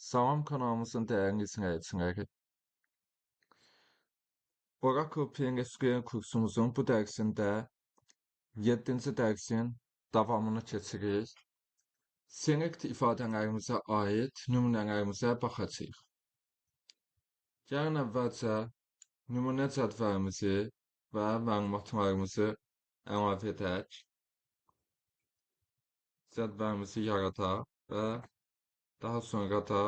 Salam kanalımızın değerli izleyicileri. Oracle PNSQL kursumuzun bu dersinde 7. dersin davamını keçirik. Select ifadələrimizə aid nümunələrimizə baxacağıq. Gəlin əvvəlcə nümunə cədvəlimizi və məlumatlarımızı əlavə edək. Cədvəlimizi yaradaq və daha sonra da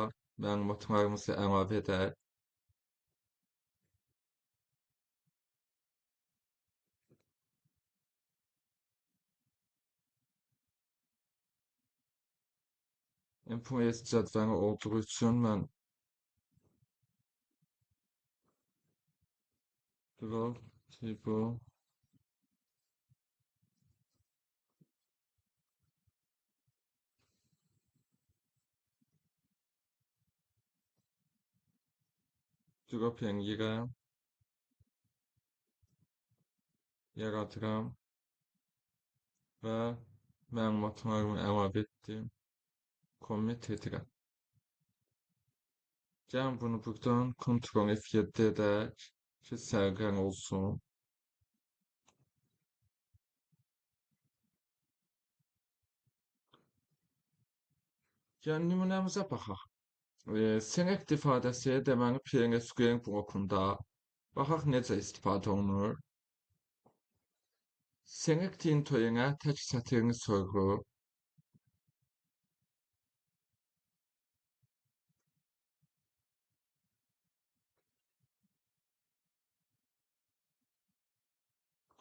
məlumatlarımızı əlavə edək. Employees cədvəli olduğu üçün mən drop table drop eləyirəm, yaradıram və məlumatlarımı əlavə etdim, commit edirəm. Gəlin bunu buradan Ctrl F7 edək ki, sərgən olsun. Gəlin nümunəmizə baxaq. Select ifadəsi deməli PNSQL blokunda baxaq necə istifadə olunur. Select into ilə tək sətrini sorğu.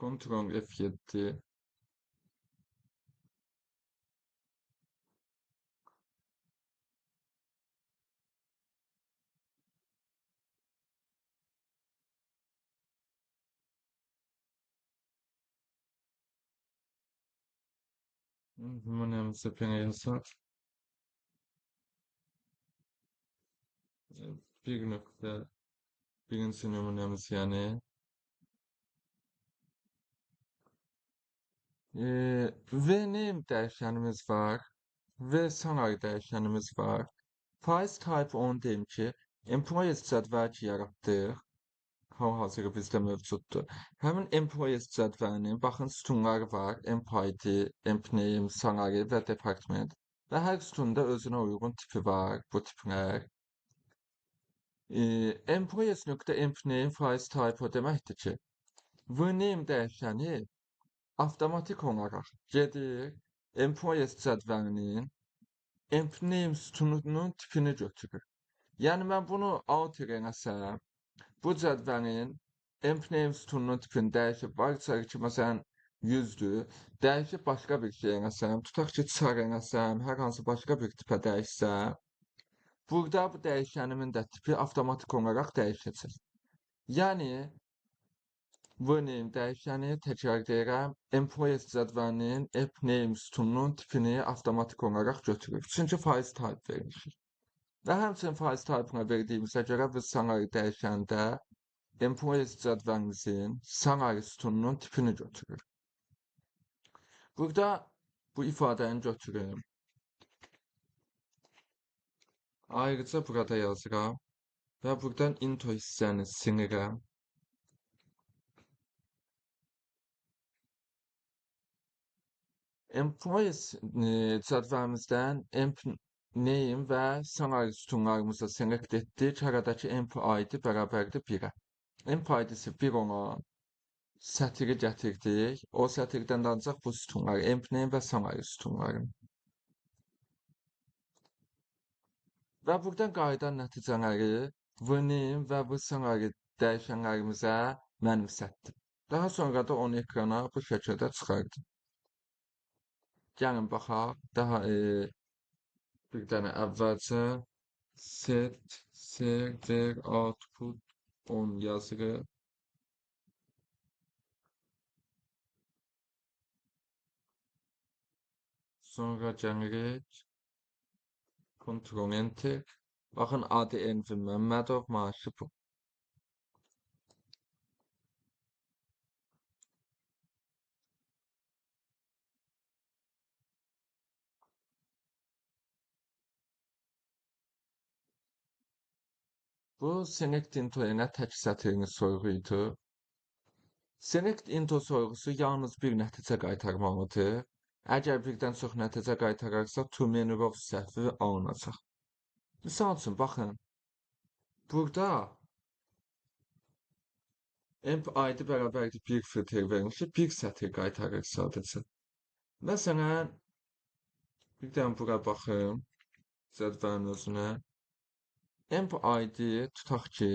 Ctrl F7. Nümunəmizi belə yazaq. Bir nöqtə birinci nümunəmiz yəni. VName dəyişənimiz var və salary dəyişənimiz var. Faiz type 10 deyim ki, employees cədvəl ki yaratdıq. Hal-hazırda bizdə mövcuddur. Həmin employees cədvəlinin baxın sütunları var. Emp-ID, emp-name, salary və department. Və hər sütunda özünə uyğun tipi var, bu tiplər. Employees.emp-name faiz type o deməkdir ki, VName dəyişəni avtomatik olaraq gedir, employees cədvəlinin emp-name sütununun tipini götürür. Yəni mən bunu alter eləsəm, bu cədvəlin emp-name sütununun tipini dəyişib, varsa ki, məsələn, 100-dür, dəyişib başqa bir şey eləsəm, tutaq ki, char eləsəm, hər hansı başqa bir tipə dəyişsəm, burada bu dəyişənimin də tipi avtomatik olaraq dəyişəcək. Yəni, VName dəyişəni təkrar deyirəm, employees cədvəlinin emp-name sütununun tipini avtomatik olaraq götürür. Çünki faiz type vermişik. Və həmçinin faiz type-ına verdiyimizə görə bu salary dəyişəndə employees cədvəlimizin salary sütununun tipini götürür. Burada bu ifadəni götürürüm. Ayrıca burada yazıram və buradan into hissəni silirəm. Employees cədvəlimizdən emp-name və salary sütunlarımızı select etdik. Aradakı emp-id bərabərdir 1-ə. Emp-id'si 1 olan sətiri gətirdik. O sətirdən də ancaq bu sütunları, emp-name və salary sütunlarını. Və buradan qayıdan nəticələri VName və bu salary dəyişənlərimizə mənimsətdim. Daha sonra da onu ekrana bu şəkildə çıxardım. Gəlin baxaq, daha bir dənə əvvəlcə set server output 10 yazırıq. Sonra gəlirik, Ctrl Enter. Baxın, adı Envin Məmmədov, maaşı bu. Bu Select Into ilə tək sətrini sorğuydu. Select Into sorğusu yalnız bir nəticə qaytarmalıdır. Əgər birdən çox nəticə qaytararsa, to many rows səhvi alınacaq. Misal üçün, baxın, burada emp id bərabərdir bir filtr vermişik, bir sətr qaytarır sadəcə. Məsələn, birdən bura baxım, cədvəlin özünə. Emp id tutaq ki,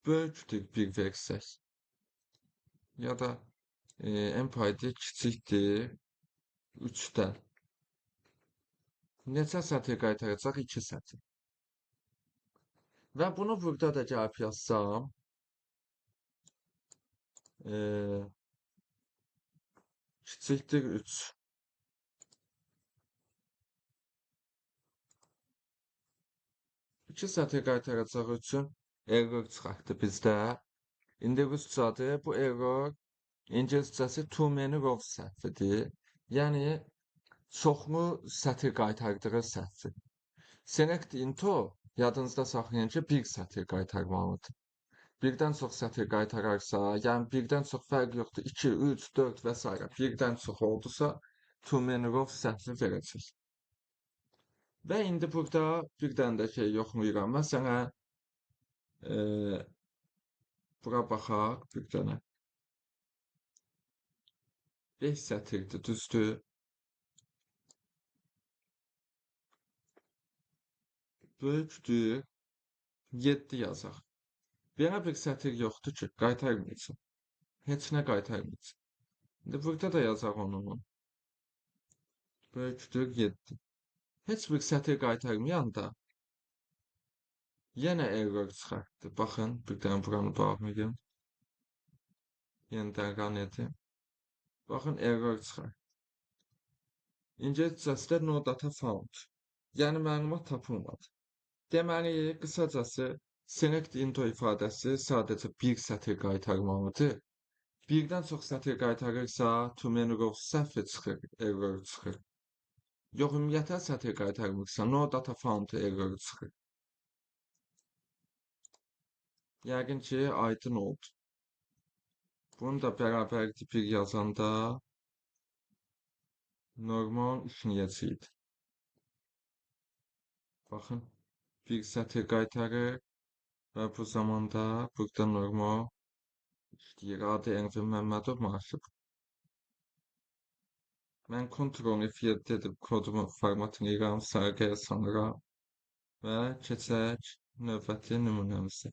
böyükdür bir versək. Ya da emp id kiçikdir 3-dən. Neçə sətr qaytaracaq? 2 sətr. Və bunu burada da gəlib yazsam, kiçikdir 3. İki sətr qaytaracağı üçün error çıxartdı bizdə. İndi ruscadır. Bu error ingiliscəsi too many rows səhvidir. Yəni, çoxlu sətr qaytardığı səhvdir. Select into yadınızda saxlayın ki, bir sətr qaytarmalıdır. Birdən çox sətr qaytararsa, yəni birdən çox fərq yoxdur. 2, 3, 4 və s. birdən çox oldusa, too many rows səhvi verəcək. Və indi burada bir dənə də şey yoxlayıram. Məsələn, bura baxaq bir dənə. 5 sətirdir, düzdür. Böyükdür. 7 yazaq. Belə bir sətir yoxdur ki, qaytarmayacaq. Heç nə qaytarmayacaq. İndi burada da yazaq onu. Böyükdür 7. Heç bir sətir qaytarmayanda yenə error çıxartdı. Baxın, bir dənə buranı bağlayayım. Yenidən run edim. Baxın, error çıxartdı. İngiliscəsi no data found. Yəni məlumat tapılmadı. Deməli, qısacası select into ifadəsi sadəcə bir sətr qaytarmalıdır. Birdən çox sətr qaytarırsa, too many rows səhv çıxır, error çıxır. Yox, ümumiyyətlə sətr qaytarmırsa, no data found error çıxır. Yəqin ki, aydın oldu. Bunu da bərabərdir bir yazanda normal işləyəcəkdir. Baxın, bir sətr qaytarır və bu zamanda burada normal işləyir. Adı Enver Məmmədov Maşıb. Mən Ctrl F7 edib kodumu formatlayıram, sərgiyə sanıram və keçək növbəti nümunəmizə.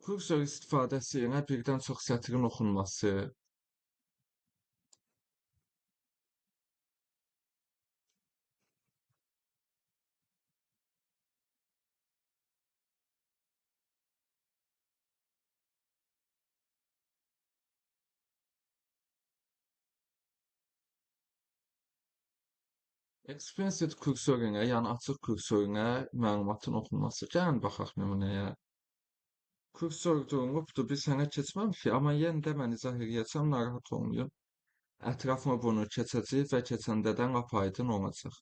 Kursor istifadəsi ilə birdən çox sətrin oxunması. Explicit kursoruna, yəni açıq kursoruna məlumatın oxunması. Gəlin baxaq nümunəyə. Kursor durmubdur, biz sənə keçməmişik, amma yenə də mən izah edəcəm, narahat olmayın. Ətrafıma bunu keçəcək və keçəndə də lap aydın olacaq.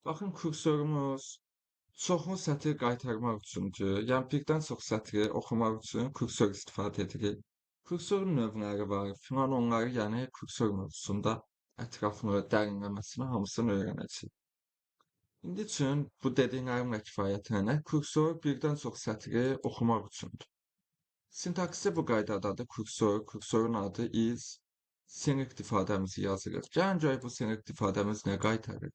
Baxın, kursorumuz çoxlu sətr qaytarmaq üçündür. Yəni birdən çox sətri oxumaq üçün kursor istifadə edirik. Kursorun növləri var. Filan onları, yəni kursor mövzusunda ətrafını dərinləməsini hamısını öyrənəcəyik. İndi üçün bu dediklərimlə kifayətlənək. Kursor birdən çox sətri oxumaq üçündür. Sintaksi bu qaydadadır. Kursorun adı is. Select ifadəmizi yazırıq. Gəlin görək bu select ifadəmiz nə qaytarır?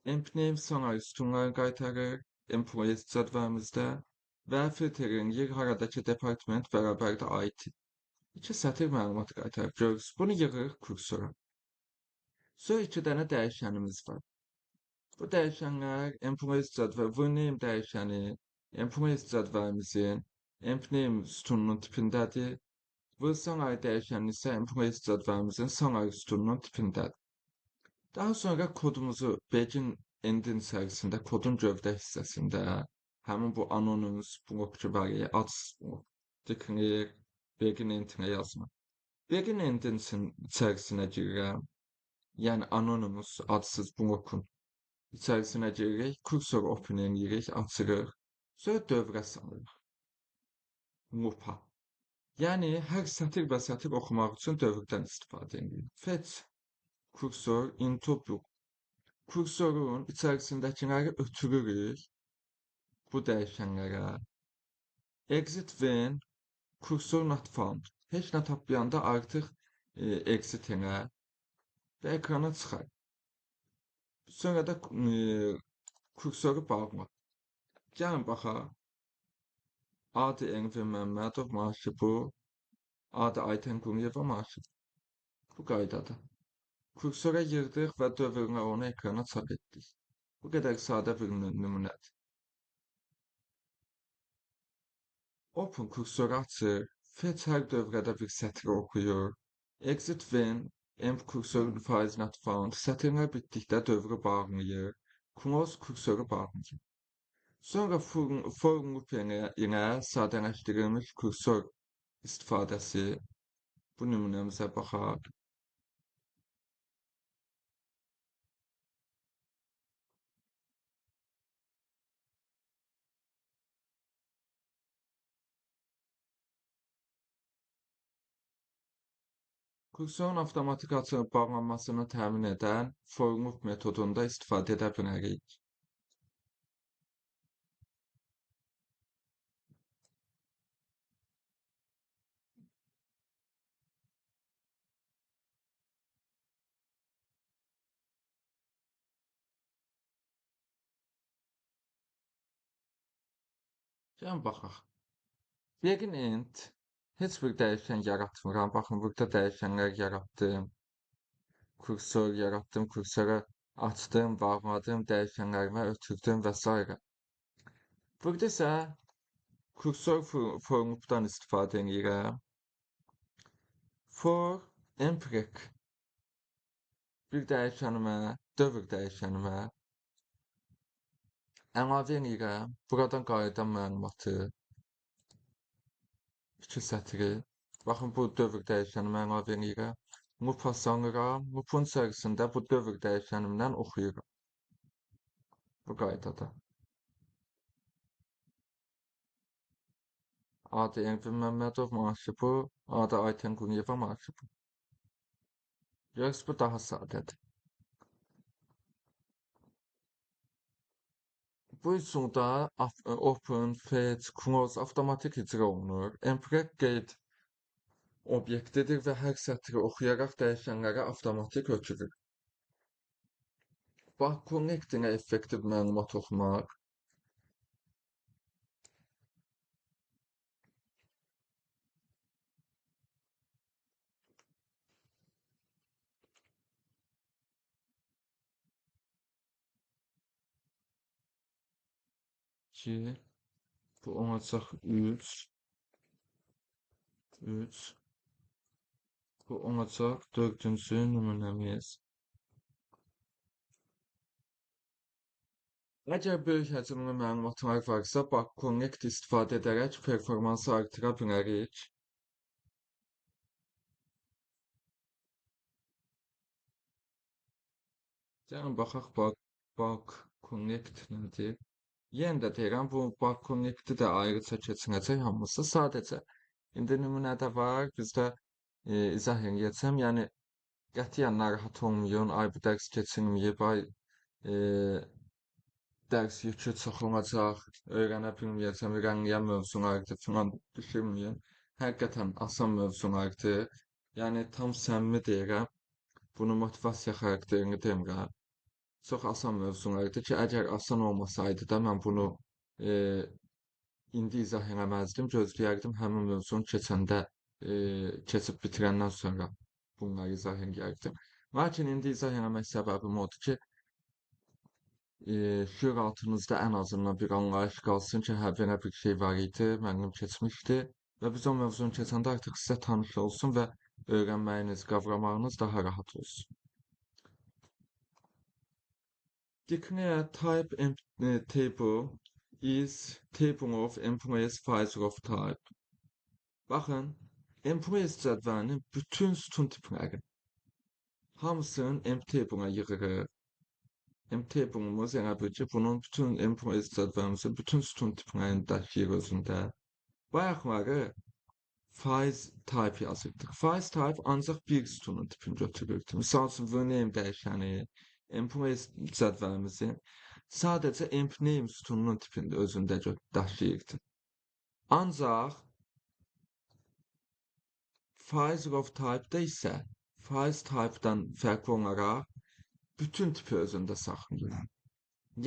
Emp name sonrayı sütunları qaytarır. Employees cədvəlimizdə və filtrin yer haradakı department bərabərdə IT. 2 sətr məlumat qaytarır. Görürüz. Bunu yığırıq kursora. Sonra 2 dənə dəyişənimiz var. Bu dəyişənlər employees cədvəl, bu name dəyişəni employees cədvəlimizin emp name sütununun tipindədir. Bu sonrayı dəyişəni isə employees cədvəlimizin sonrayı sütununun tipindədir. Daha sonra kodumuzu begin endin içərisində kodun gövdə hissəsində həmin bu anonymous blok gibi ads blok tıklayır, begin entry yazma. Begin endin içərisinə girirəm. Yəni anonymous adsız blokun içərisinə giririk, kursor open edirik, açırıq. Sonra dövrə salırıq. Loop'a. Yəni hər sətir və sətir oxumaq üçün dövrdən istifadə edirik. Fetch kursor into book. Kursorun içərisindəkiləri ötürürük bu dəyişənlərə. Exit when kursor not found. Heç nə tapmayanda artıq exit elə və ekrana çıxar. Sonra da kursoru bağla. Gəlin baxaq. Adı Enver Məmmədov maaşı bu. Adı Ayten Quriyeva maaşı. Bu qaydada. Kursora girdik və dövrünə onu ekrana çap etdik. Bu qədər sadə bir nümunədir. Open kursoru açır. Fetch hər dövrədə bir sətri oxuyur. Exit when emp kursorun faiz not found. Sətirlər bitdikdə dövrü bağlayır. Close kursoru bağlayır. Sonra for loop ilə sadələşdirilmiş kursor istifadəsi bu nümunəmizə baxaq. Kursorun avtomatik açılıb bağlanmasını təmin edən for loop metodunda istifadə edə bilərik. Gəlin baxaq. Begin end heç bir dəyişən yaratmıram. Baxın, burada dəyişənlər yaratdım. Kursor yaratdım, kursora açdım, bağladım, dəyişənlərimə ötürdüm və s. Burada isə kursor for loop'dan istifadə edirəm. For emprek bir dəyişənimə, dövr dəyişənimə əlavə edirəm. Buradan qayıdan məlumatı 2 sətri. Baxın, bu dövr dəyişənimə əlavə edirəm. Loop'a salıram. Loop'un içərisində bu dövr dəyişənimdən oxuyuram. Bu qaydada. Adı Enver Məmmədov maaşı bu. Adı Ayten Quriyeva maaşı bu. Görürsünüz, bu daha sadədir. Bu üsulda open, fetch, close avtomatik icra olunur. Emprek qeyd obyektidir və hər sətri oxuyaraq dəyişənlərə avtomatik ötürür. Bax, connectinə effektiv məlumat oxumaq. Bu olacaq 3. Bu olacaq 4-cü nümunəmiz. Əgər böyük həcmli məlumatlar varsa, bax, connect istifadə edərək performansı artıra bilərik. Gəlin baxaq, bax, connect nədir? Yenə də deyirəm, bu bax, connect'i də ayrıca keçinəcək hamısı. Sadəcə, indi nümunədə var, bizdə izah edəcəm. Yəni, qətiyyən narahat olmayın, ay bu dərs keçilməyib, ay dərs yükü çox olacaq, öyrənə bilməyəcəm, öyrənləyən mövzulardır filan düşünməyin. Həqiqətən asan mövzulardır. Yəni tam səmimi deyirəm. Bunu motivasiya xarakterini demirəm. Çox asan mövzulardır ki, əgər asan olmasaydı da mən bunu indi izah eləməzdim, gözləyərdim həmin mövzunu keçəndə, keçib bitirəndən sonra bunları izah edərdim. Lakin indi izah eləmək səbəbim odur ki, şuur altınızda ən azından bir anlayış qalsın ki, hə, belə bir şey var idi, müəllim keçmişdi və biz o mövzunu keçəndə artıq sizə tanış olsun və öyrənməyiniz, qavramağınız daha rahat olsun. Declare type table is table of employees files of type. Bakın, employees cədvəlinin bütün sütun tipləri hamısının empty table'a yığırıq. Empty table'ımız yəni ki, bunun bütün employees cədvəlimizin bütün sütun tiplərini daşıyır özündə. Bayaqları faiz type yazırdıq. Faiz type ancaq bir sütunun tipini götürürdü. Misal üçün vname dəyişəni, employees cədvəlimizin sadəcə empname sütununun tipini özündə daşıyırdı. Ancaq faiz of type-da isə faiz type-dan fərqli olaraq bütün tipi özündə saxlayır.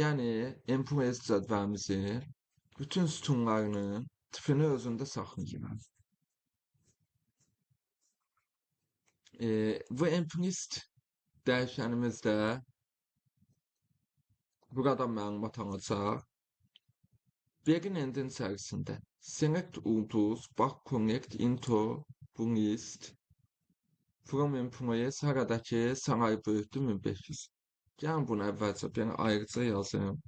Yəni, employees cədvəlimizin bütün sütunlarının tipini özündə saxlayır. Bu empnist dəyişənimizdə buradan məlumat alacaq. Verin endin içərisində select ulduz, back connect into bu list from employees haradakı sanayi böyütdü 1500. Gəlin bunu əvvəlcə bir ayrıca yazayım.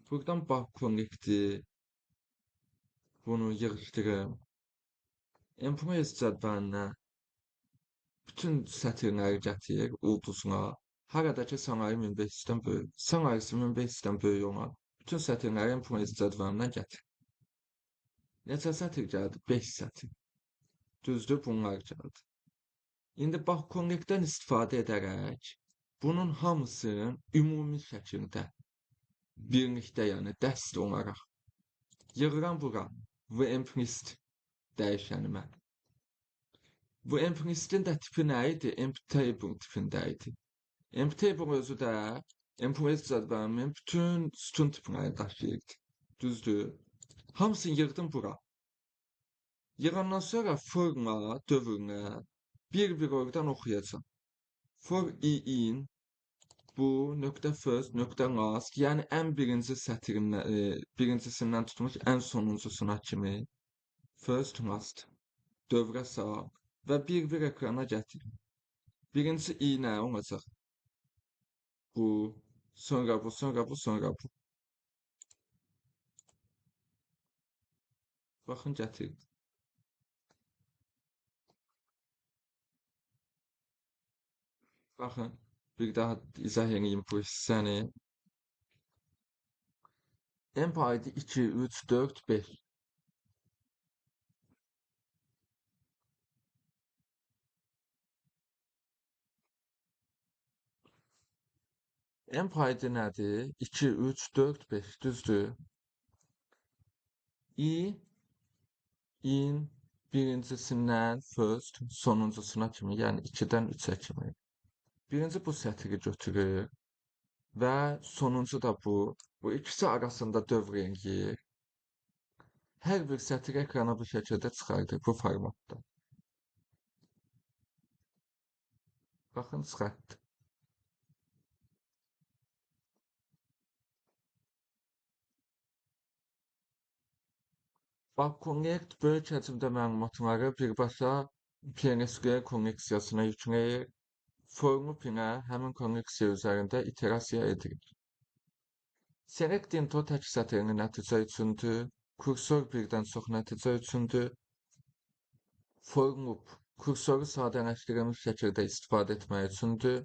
Buradan back connect'i bunu yığışdırım. Employees cədvəlinə bütün sətirləri gətir ulduzuna. Haradakı sanayi 1500-dən böyük. Sanayisi 1500-dən böyük olan bütün sətirləri employees cədvəlindən gətir. Neçə sətir gəldi? 5 sətir. Düzdür, bunlar gəldi. İndi bax, connect-dən istifadə edərək bunun hamısını ümumi şəkildə birlikdə, yəni dəst olaraq yığıram bura bu empnist dəyişənimə. Bu empnistin də tipi nə idi? Empty table tipində idi. Empty table özü də employees cədvəlimin bütün sütun tipləri daşıyırdı. Düzdür? Hamısını yığdım bura. Yığandan sonra forma dövrünə bir oradan oxuyacağım. For in bu nöqtə first, nöqtə last, yəni ən birinci sətirindən, birincisindən tutmuş ən sonuncusuna kimi first, last dövrə sal və bir ekrana gətir. Birinci i nə olacaq? Bu, sonra bu, sonra bu, sonra bu. Baxın, gətirdim. Baxın, bir daha izah edeyim bu hissəni. Emp ID 2, 3, 4, 5. Emp ID nədir? 2, 3, 4, 5. Düzdür? In birincisindən first, sonuncusuna kimi, yəni 2-dən 3-ə kimi. Birinci bu sətri götürür və sonuncu da bu. Bu ikisi arasında dövr eləyir. Hər bir sətri ekrana bu şəkildə çıxardır, bu formatda. Baxın, çıxartdı. Bax, Connect böyük həcmdə məlumatları birbaşa PNSQL konneksiyasına yükləyir. Formu pinə həmin konneksiya üzərində iterasiya edilir. Select into tək sətrini nəticə üçündür. Kursor birdən çox nəticə üçündür. For loop kursoru sadələşdirilmiş şəkildə istifadə etmək üçündür.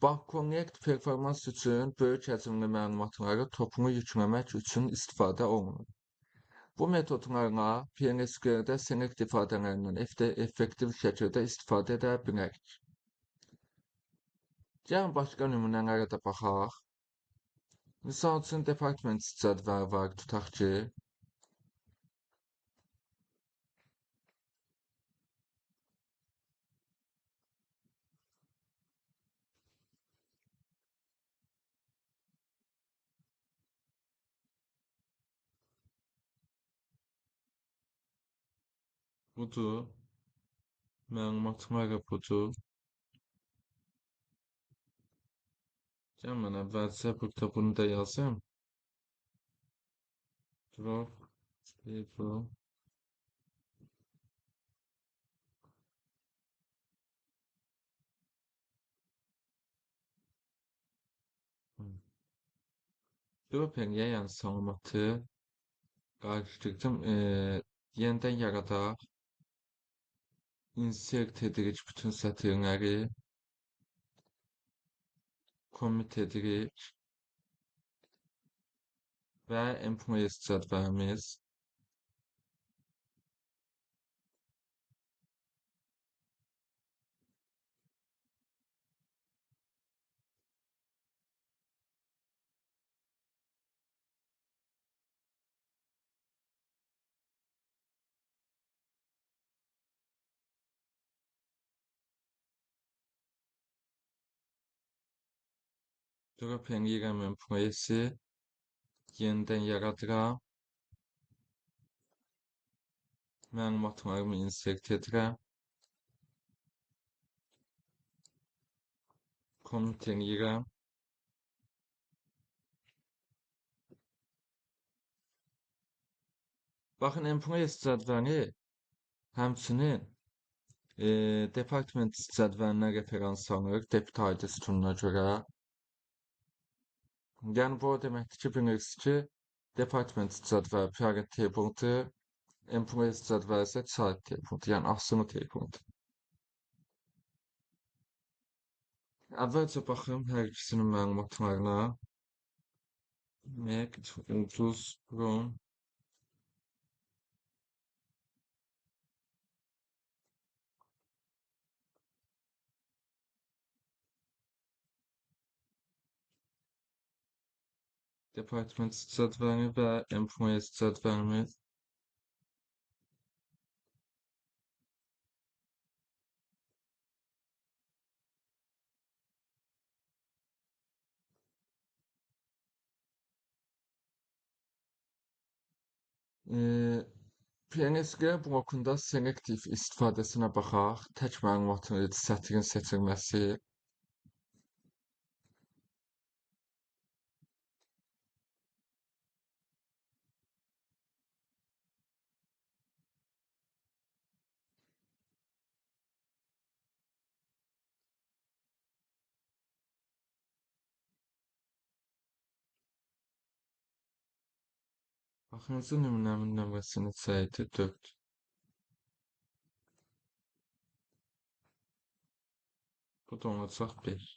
Bax, Connect performans üçün böyük həcmli məlumatları toplu yükləmək üçün istifadə olunur. Bu metodlarla PNSQL-də select ifadələrindən effektiv şəkildə istifadə edə bilərik. Gəlin başqa nümunələrə də baxaq. Misal üçün, department cədvəli var, tutaq ki, budur, məlumatları budur. Gəlin mən əvvəlcə burada bunu da yazayım. Drop table. Drop'e yansımatı karıştırdım. Yeniden yarada insert edici bütün satırları commit edici ve employees cədvəlimiz drop eləyirəm employeesi yenidən yaradıram. Məlumatlarımı insert edirəm. Commit eləyirəm. Baxın, employees cədvəli həmçinin department cədvəlinə referans alır, depth ID sütununa görə. Yəni bu o deməkdir ki, bilirsiniz ki, department cədvəli parent table'dır, employees cədvəli isə child table'dır, yəni asılı table'dır. Əvvəlcə baxım hər ikisinin məlumatlarına. Mect, ucuz, Chrome. Department cədvəli və employees cədvəlimiz. PNSG blokunda selektiv istifadəsinə baxaq. Tək məlumatın sətrin seçilməsi. Baxınızı nümunəmin nömrəsini saydı 4. Bu da olacaq 5.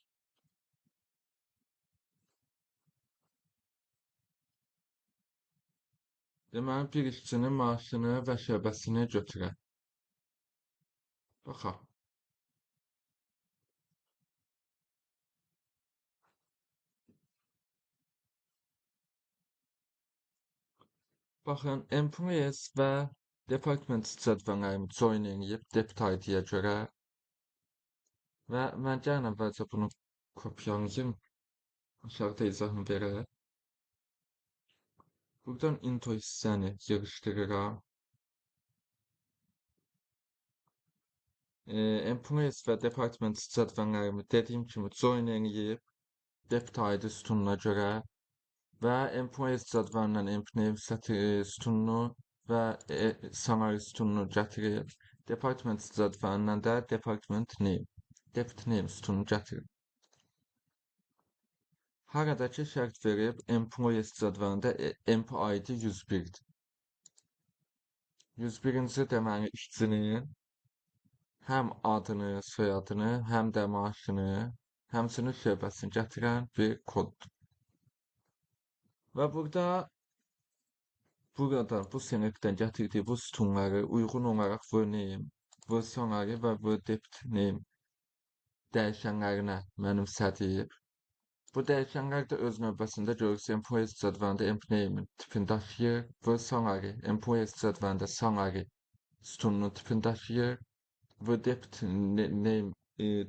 Deməli, bir işçinin maaşını və şöbəsini götürək. Baxaq. Baxın, employees və department cədvəllərimi join edib depth ID-yə görə və mən gəlin əvvəlcə bunu kopyalayım. Aşağıda izahını verərək. Buradan into hissəni yığışdırıram. Employees və department cədvəllərimi dediyim kimi join edib depth ID sütununa görə və employees cədvəlindən empname sütununu və salary sütununu gətirib, department cədvəlindən də department name, depth name sütununu gətirib. Harada ki şərt verib, employees cədvəlində emp ID 101-dir. 101-ci deməli işçinin həm adını, soyadını, həm də maaşını, həmçinin şöbəsini gətirən bir koddur. Və burada bu senekdən gətirdiyi bu sütunları uyğun olaraq bu name, bu salary və bu depth name dəyişənlərinə mənimsədib. Bu dəyişənlər də öz növbəsində görürsə employees cədvəlində emp name-in tipini daşıyır, bu salary, employees cədvəlində salary sütununun tipini daşıyır. Bu depth name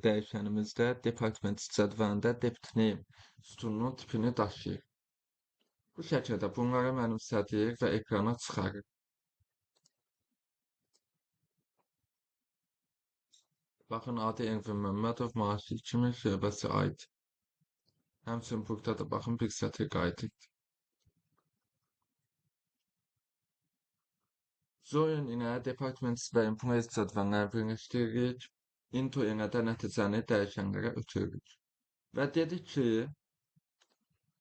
dəyişənimizdə department cədvəlində depth name sütununun tipini daşıyır. Bu şəkildə bunları mənimsədir və ekrana çıxarır. Baxın, adı Enver Məmmədov, maaşı 2000, şöbəsi aid. Həmçinin burada da baxın bir sətr qayıtır. Join ilə department və employees cədvəlləri birləşdiririk. Into ilə də nəticəni dəyişənlərə ötürürük. Və dedik ki,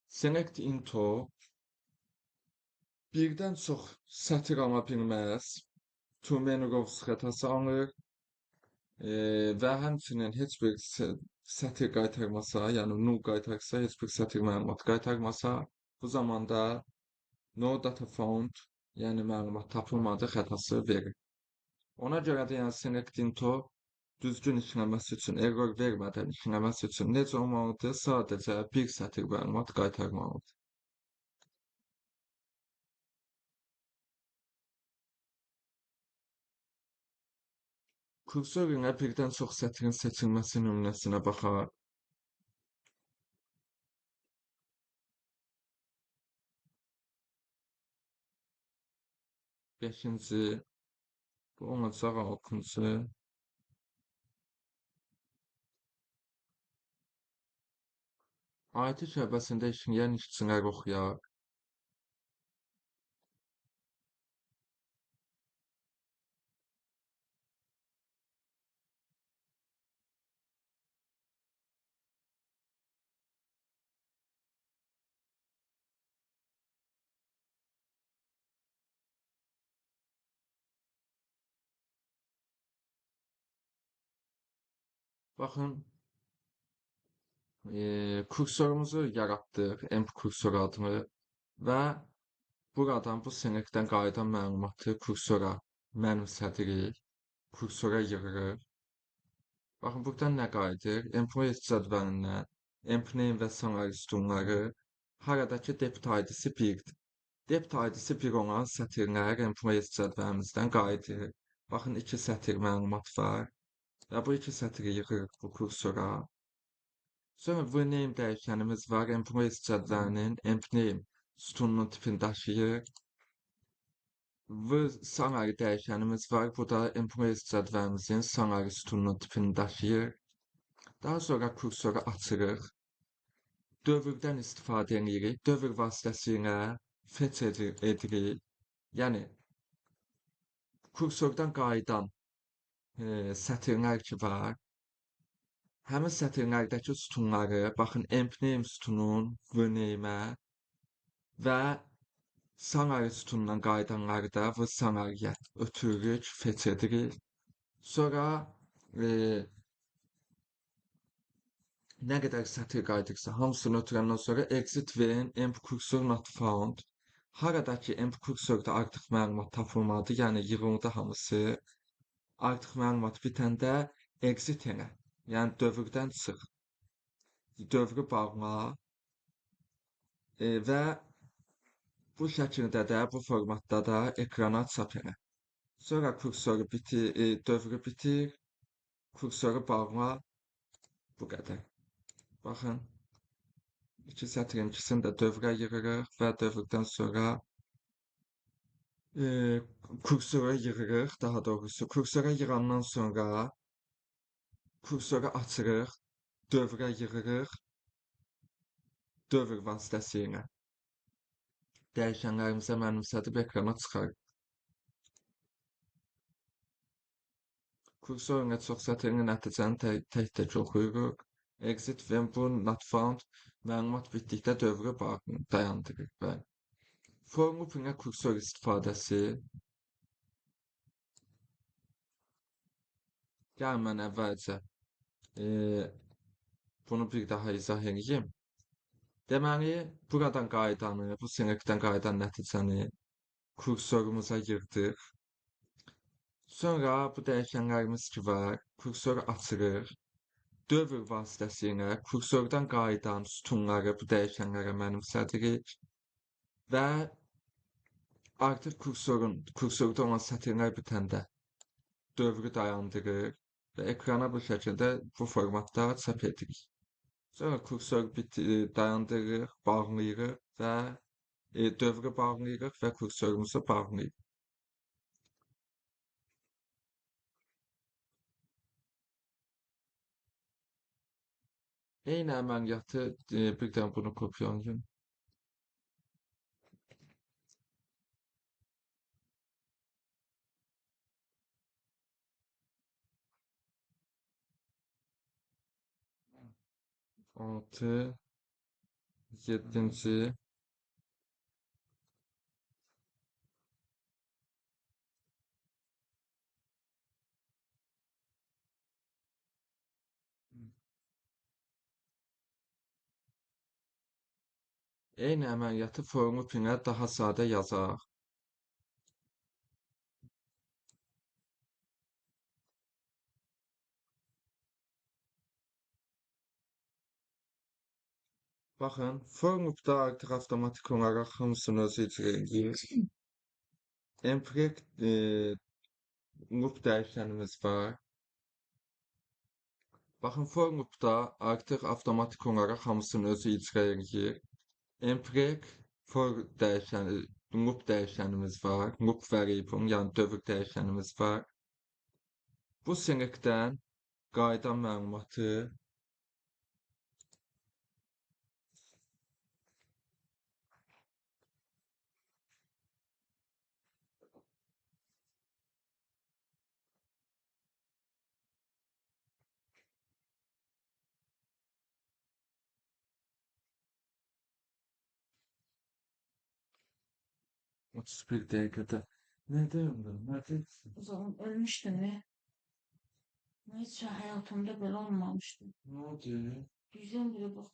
select into birdən çox sətir ala bilməz. Too many rows xətası alır və həmçinin heç bir sətir qaytarmasa, yəni null qaytarsa, heç bir sətir məlumat qaytarmasa, bu zamanda no data found, yəni məlumat tapılmadı xətası verir. Ona görə də yəni select into düzgün işləməsi üçün, error vermədən işləməsi üçün necə olmalıdır? Sadəcə bir sətir məlumat qaytarmalıdır. Kursor ilə birdən çox sətrin seçilməsi nümunəsinə baxaq. Beşinci, bu olacaq altıncı. IT şöbəsində işləyən işçilər oxuyaq. Baxın, kursorumuzu yaratdıq, emp kursor adını və buradan bu sinifdən qayıdan məlumatı kursora mənimsədirik, kursora yığırıq. Baxın, buradan nə qayıdır? Employees cədvəlindən emp name və salary sütunları haradakı depth ID-si 1-dir. Depth ID-si 1 olan sətirlər employees cədvəlimizdən qayıdır. Baxın, 2 sətir məlumat var və bu 2 sətri yığırıq bu kursora. Sonra vname dəyişənimiz var. Employees cədvəlinin empname sütununun tipini daşıyır. Salary dəyişənimiz var. Bu da employees cədvəlimizin salary sütununun tipini daşıyır. Daha sonra kursoru açırıq. Dövrdən istifadə edirik. Dövr vasitəsilə fetch edirik. Yəni kursordan qayıdan sətirlər ki var. Həmin sətirlərdəki sütunları, baxın, emp name sütunun vname'ə və salary sütunundan qayıdanları da v salaryyə ötürürük, fetch edirik. Sonra nə qədər sətir qayıdırsa, hamısını ötürəndən sonra exit when emp kursor not found. Haradakı emp kursorda artıq məlumat tapılmadı, yəni yığıldı hamısı. Artıq məlumat bitəndə exit elə, yəni dövrdən çıx. Dövrü bağla və bu şəkildə də, bu formatda da ekrana çap elə. Sonra kursoru bitir, dövrü bitir, kursoru bağla, bu qədər. Baxın, 2 sətrin ikisini də dövrə yığırıq və dövrdən sonra kursora yığırıq, daha doğrusu kursora yığandan sonra kursoru açırıq, dövrə yığırıq, dövr vasitəsilə dəyişənlərimizə mənimsədib ekrana çıxarıq. Kursor ilə çox sətirli nəticəni tək-tək oxuyuruq. Exit when bu not found məlumat bitdikdə dövrü dayandırır. Bəli. For loop ilə kursor istifadəsi. Gəl mən əvvəlcə bunu bir daha izah edeyim. Deməli, buradan qayıdanı, bu sinifdən qayıdan nəticəni kursorumuza yığdıq. Sonra bu dəyişənlərimiz ki var, kursoru açırıq. Dövr vasitəsilə kursordan qayıdan sütunları bu dəyişənlərə mənimsədirik və artıq kursorda olan sətirlər bitəndə dövrü dayandırır və ekrana bu şəkildə bu formatda çap edirik. Sonra kursor dayandırırıq, bağlayırıq və dövrü bağlayırıq və kursorumuzu bağlayırıq. Eyni əməliyyatı bir də bunu kopyalayım. Altı, 7-ci, Eyni əməliyyatı formu pinə daha sadə yazaq. Baxın, for loopda artıq avtomatik olaraq hamısını özü icra edir. Empreg loop dəyişənimiz var. Baxın, for loopda artıq avtomatik olaraq hamısını özü icra edir. Empreg for dəyişəni, loop dəyişənimiz var. Loop variable, yəni dövr dəyişənimiz var. Bu selectdən qayda məlumatı otuz bir dəqiqədə. Nədir bu? Nədir? O zaman ölmüştün ne? Hiç hayatımda böyle olmamıştı. Nə oldu? Birdenbire bak.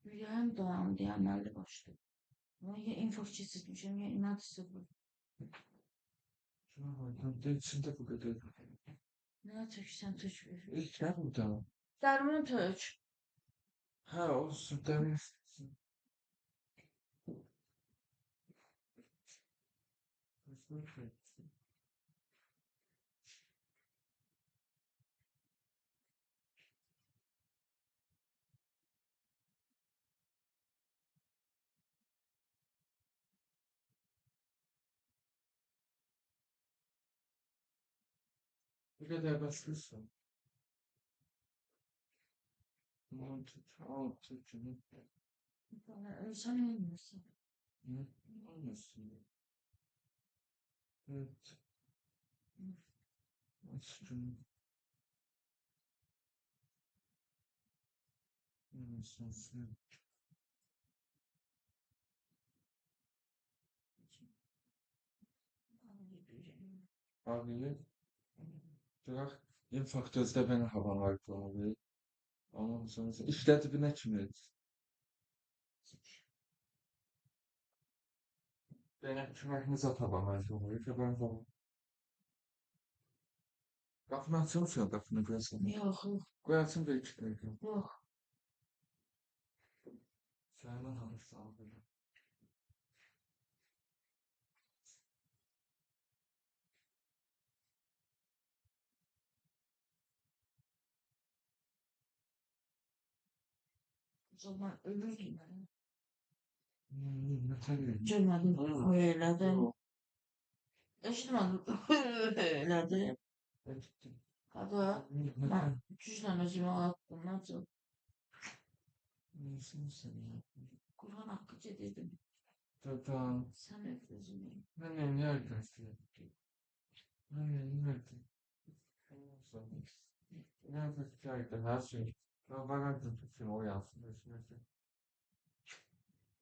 Yüreğim dayandı yerlerle başladı. Ama ya infak çizmişim ya inat hissettim. Şuna bak, nə içində bu qədər? Ne töksen töç bir. İlk nə burada? Derman töç. Hə, olsun, dəmir. Bu qədər başlıyorsun. Aman tut, al tut. Sen ölmüyorsun. Hı? Olmasın. Evet. Açtım. Olmasın. Abi, bırak. İnfaktözde ben hava abi. Ondan sonra işletibine kimi? Benim küməkiniz atabamaydı oluyor ki ben falan. Qapını açılmıyor, qapını qoyasan. Yok yok Qoyarsın bir iki dəqiqə. yok. Sənin hansı aldı? O zaman ölürdüm ben. Ne tabii. Cönmedim öyledim. Yok. Eşitmedim öyledim. Ettim. Hadi ben 300 tane özüme attım. Nasıl? Nesin sen ya? Kur'an hakkı dedim. Tadan. Sen öp özümü. Ben nerede? Ben nerede? Nerede hikayede her şey. Ben bakardım bütün o yansın.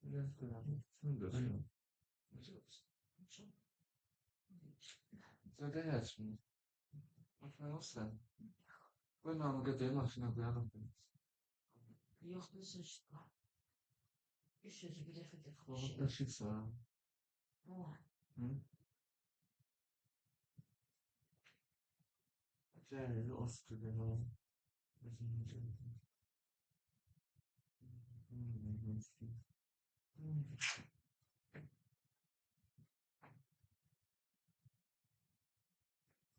Şunu da söyleyeyim. Zaten yaşmıyor. Bakma o sen. Ben namıka değil başına koyarım. Yok ne sıçtı. Bir sözü bir defa de Onu şey. taşık sana. Ama Hı? Acayip o sıkıntı.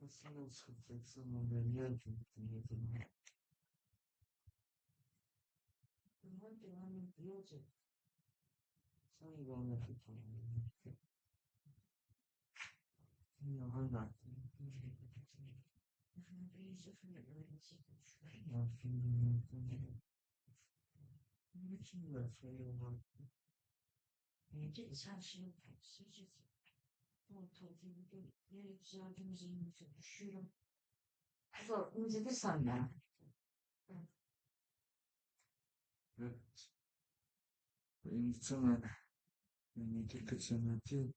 Nasıl sıkıntısı mı? Ben yerdim. bunlar devam ediyordu. Sen bana tutun. Ya hala. Efendim bir sefer öğrenecek konuşuyor. Niçin ben söylüyorum? Önce sen şimdi söyleyeceksin. Bu tabii bir güzeldiğimiz elimize düşüyorum. Zor, ince de senden. Evet. İnsan yani dikkat sanatı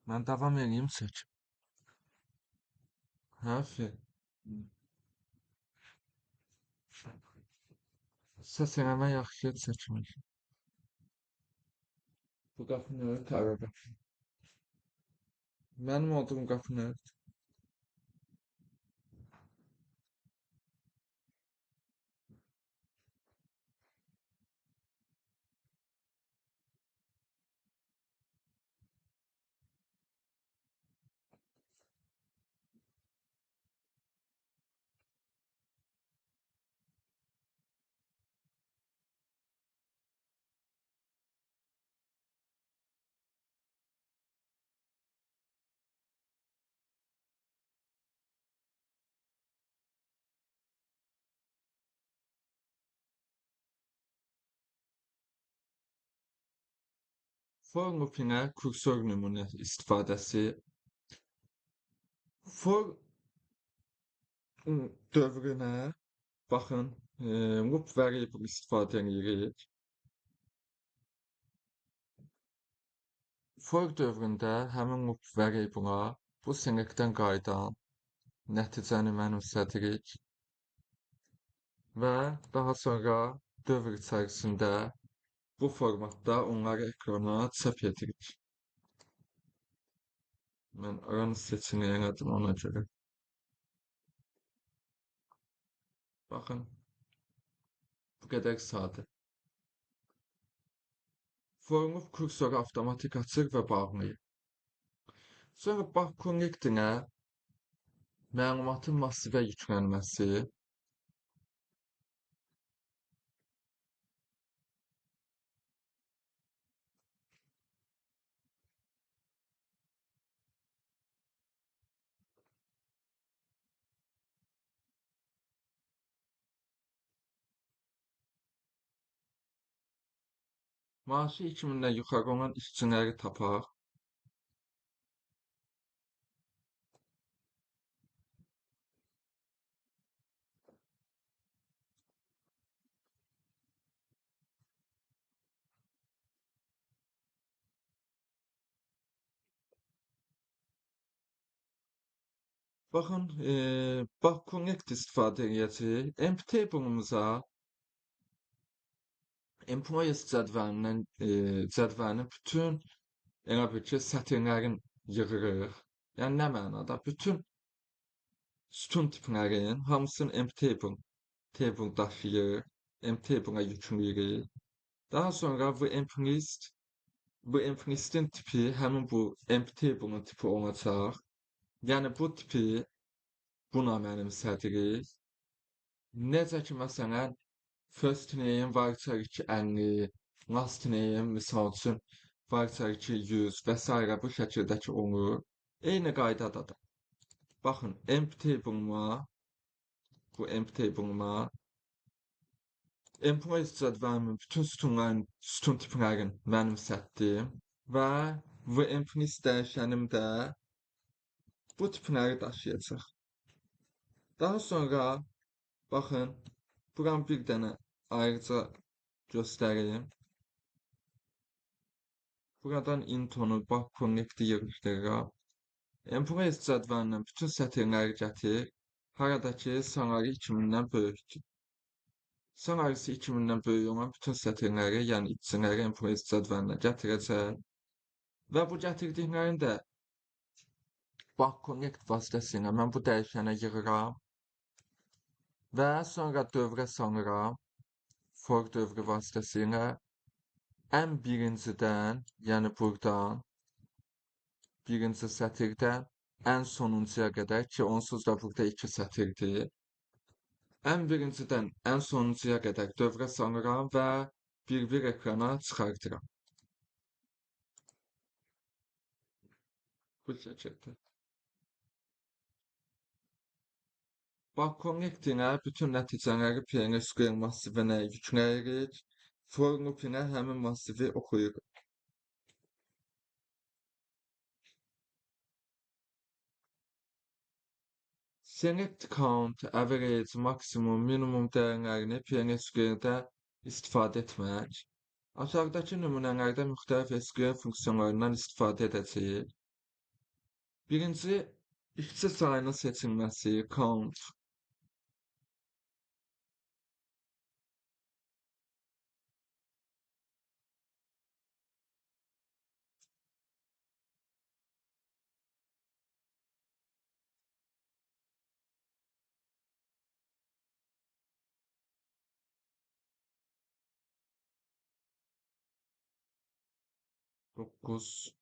Ben devam edeyim seç. Aferin. Səsin hemen yaxşı seçmiş. Bu qapını ört arada. Mənim olduğum qapını ört. For nupinə kursor nümunə istifadəsi. For dövrünə baxın, loop variable istifadə edirik. For dövründə həmin loop variable-a bu sinekdən qayıdan nəticəni mənimsədirik və daha sonra dövr içərisində bu formatda onları ekrana çap edirik. Mən oranı seçeneği elədim ona görə. Baxın, bu qədər sadə. Formu kursoru avtomatik açır və bağlayır. Sonra bax connectinə məlumatın massivə yüklənməsi, maaşı 2000-dən yuxarı olan işçiləri tapar. Baxın, bax connect istifadə edəcəyik. Empty table'ımıza employees cədvəlinin bütün elə bil ki, sətirlərin yığırıq. Yəni nə mənada? Bütün sütun tiplərin hamısını empty table daşıyır. Empty table'a yüklüyürük. Daha sonra bu empty list'in tipi həmin bu empty table'ın tipi olacaq. Yəni bu tipi buna mənimsədirik. Necə ki, məsələn, first name varsa ki 50, last name misal üçün varsa ki 100 və s. bu şəkildə ki olur. Eyni qaydada da. Baxın, empty table'ıma employees cədvəlimin bütün sütun tiplərini mənimsətdim və bu empty list dəyişənim də bu tipləri daşıyacaq. Daha sonra baxın, buram bir dənə ayrıca göstəreyim. Buradan intonu bax connect-i yığışdırıram. Employees cədvəlindən bütün sətirləri gətir. Haradakı salary 2000-dən böyükdür. Salarysi 2000-dən böyük olan bütün sətirləri, yəni işçiləri employees cədvəlinə gətirəcək. Və bu gətirdiklərini də bax connect vasitəsilə mən bu dəyişənə yığıram. Və sonra dövrə salıram. For dövrü vasitəsilə ən birincidən, yəni buradan birinci sətirdən ən sonuncuya qədər ki, onsuz da burada 2 sətirdir. Ən birincidən ən sonuncuya qədər dövrə salıram və bir ekrana çıxartıram. Bu şəkildə. Bax connectinə bütün nəticələri PNSQL massivinə yükləyirik. For loopinə həmin massivi oxuyuruq. Select count, average, maksimum, minimum dəyərlərini PNSQL-də istifadə etmək. Aşağıdakı nümunələrdə müxtəlif SQL funksiyonlarından istifadə edəcəyik. Birinci işçi sayının seçilmesi, count. 9.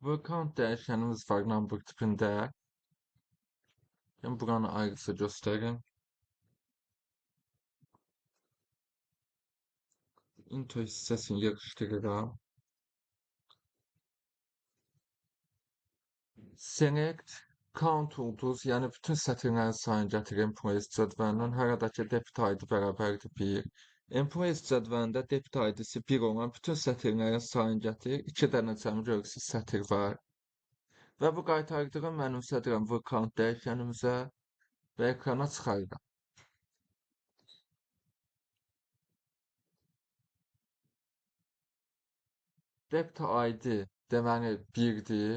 Bu count dəyişənimiz var number tipində. Ben buranı ayrıca göstereyim. Into hissəsini yığışdırıram. Select count ulduz, yəni bütün sətirlərin sayını gətir employees cədvəlindən. Həradakı debit ID bərabərdir 1. Employees cədvəlində debit ID-si 1 olan bütün sətirlərin sayını gətir. 2 dənə cəmgörüsüz sətir var. Və bu qaytardığım mənimsədirəm bu count dəyişənimizə və ekrana çıxarıram. Debit ID deməli 1-dir.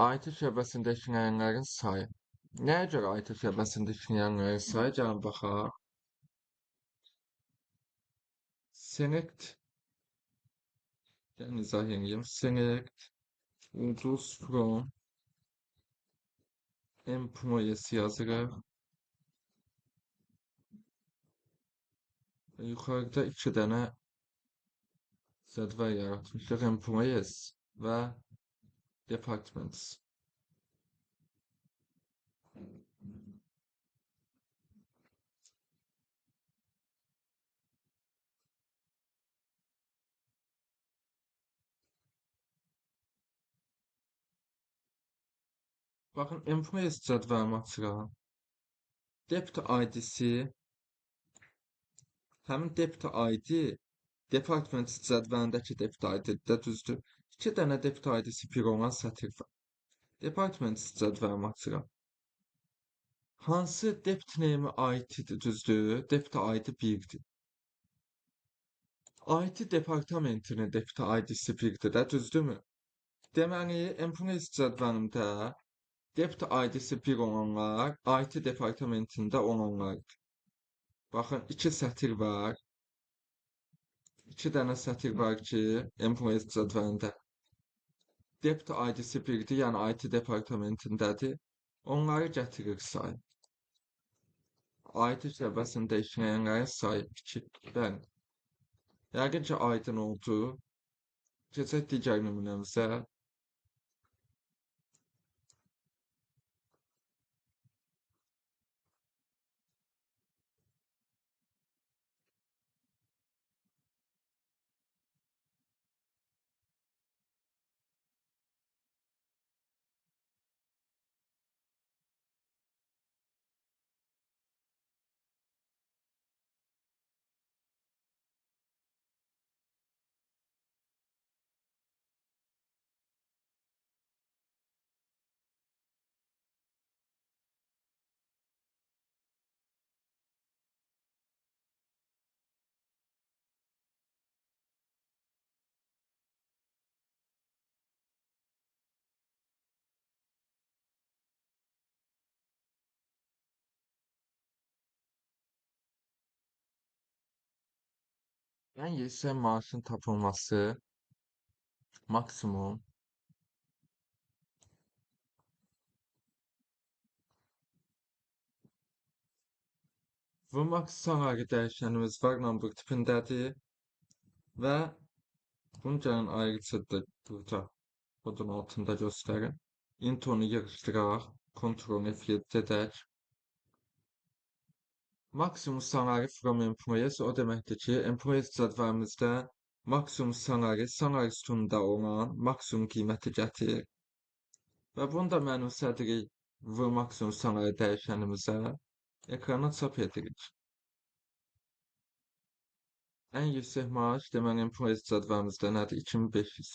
IT şöbəsində işləyənlərin sayı. Nəyə görə IT şöbəsində işləyənlərin sayı? Gəlin baxaq. Select, gəlin izah edeyim. Select ulduz from employees yazırıq. Yuxarıda 2 dənə cədvəl yaratmışıq. Employees və departments. Baxın, employees cədvəlimi açıram. Debit ID-si, həmin debit ID department cədvəlindəki debit ID-də düzdür. 2 dənə debit ID-si 1 olan sətir var. Department cədvəlimi açıram. Hansı debit name IT-dir, düzdür? Debit ID 1-dir. IT departamentinin debit ID-si 1-dir də, düzdürmü? Deməli, employees cədvəlimdə debit ID-si 1 olanlar IT departamentində olanlardır. Baxın, 2 sətir var. 2 dənə sətir var ki, employees cədvəlində debit ID-si 1-dir, yəni IT departamentindədir. Onları gətirir sayı. IT şöbəsində işləyənlərin sayı 2. Bəli. Yəqin ki, aydın oldu. Keçək digər nümunəmizə. Ən yüksək maaşın tapılması maksimum Vmax sahəli dəyişənimiz var, number tipindədir və bunu gəlin ayrıca da burada kodun altında göstərin. Intonu yığışdıraq, Ctrl F7 edək. Maksimum salary from employees o deməkdir ki, employees cədvəlimizdə maksimum salary sütununda olan maksimum qiyməti gətir. Və bunu da mənimsədirik V maksimum salary dəyişənimizə. Ekrana çap edirik. En yüksek maaş deməli impuls cədvəlimizdə nədir? 2500.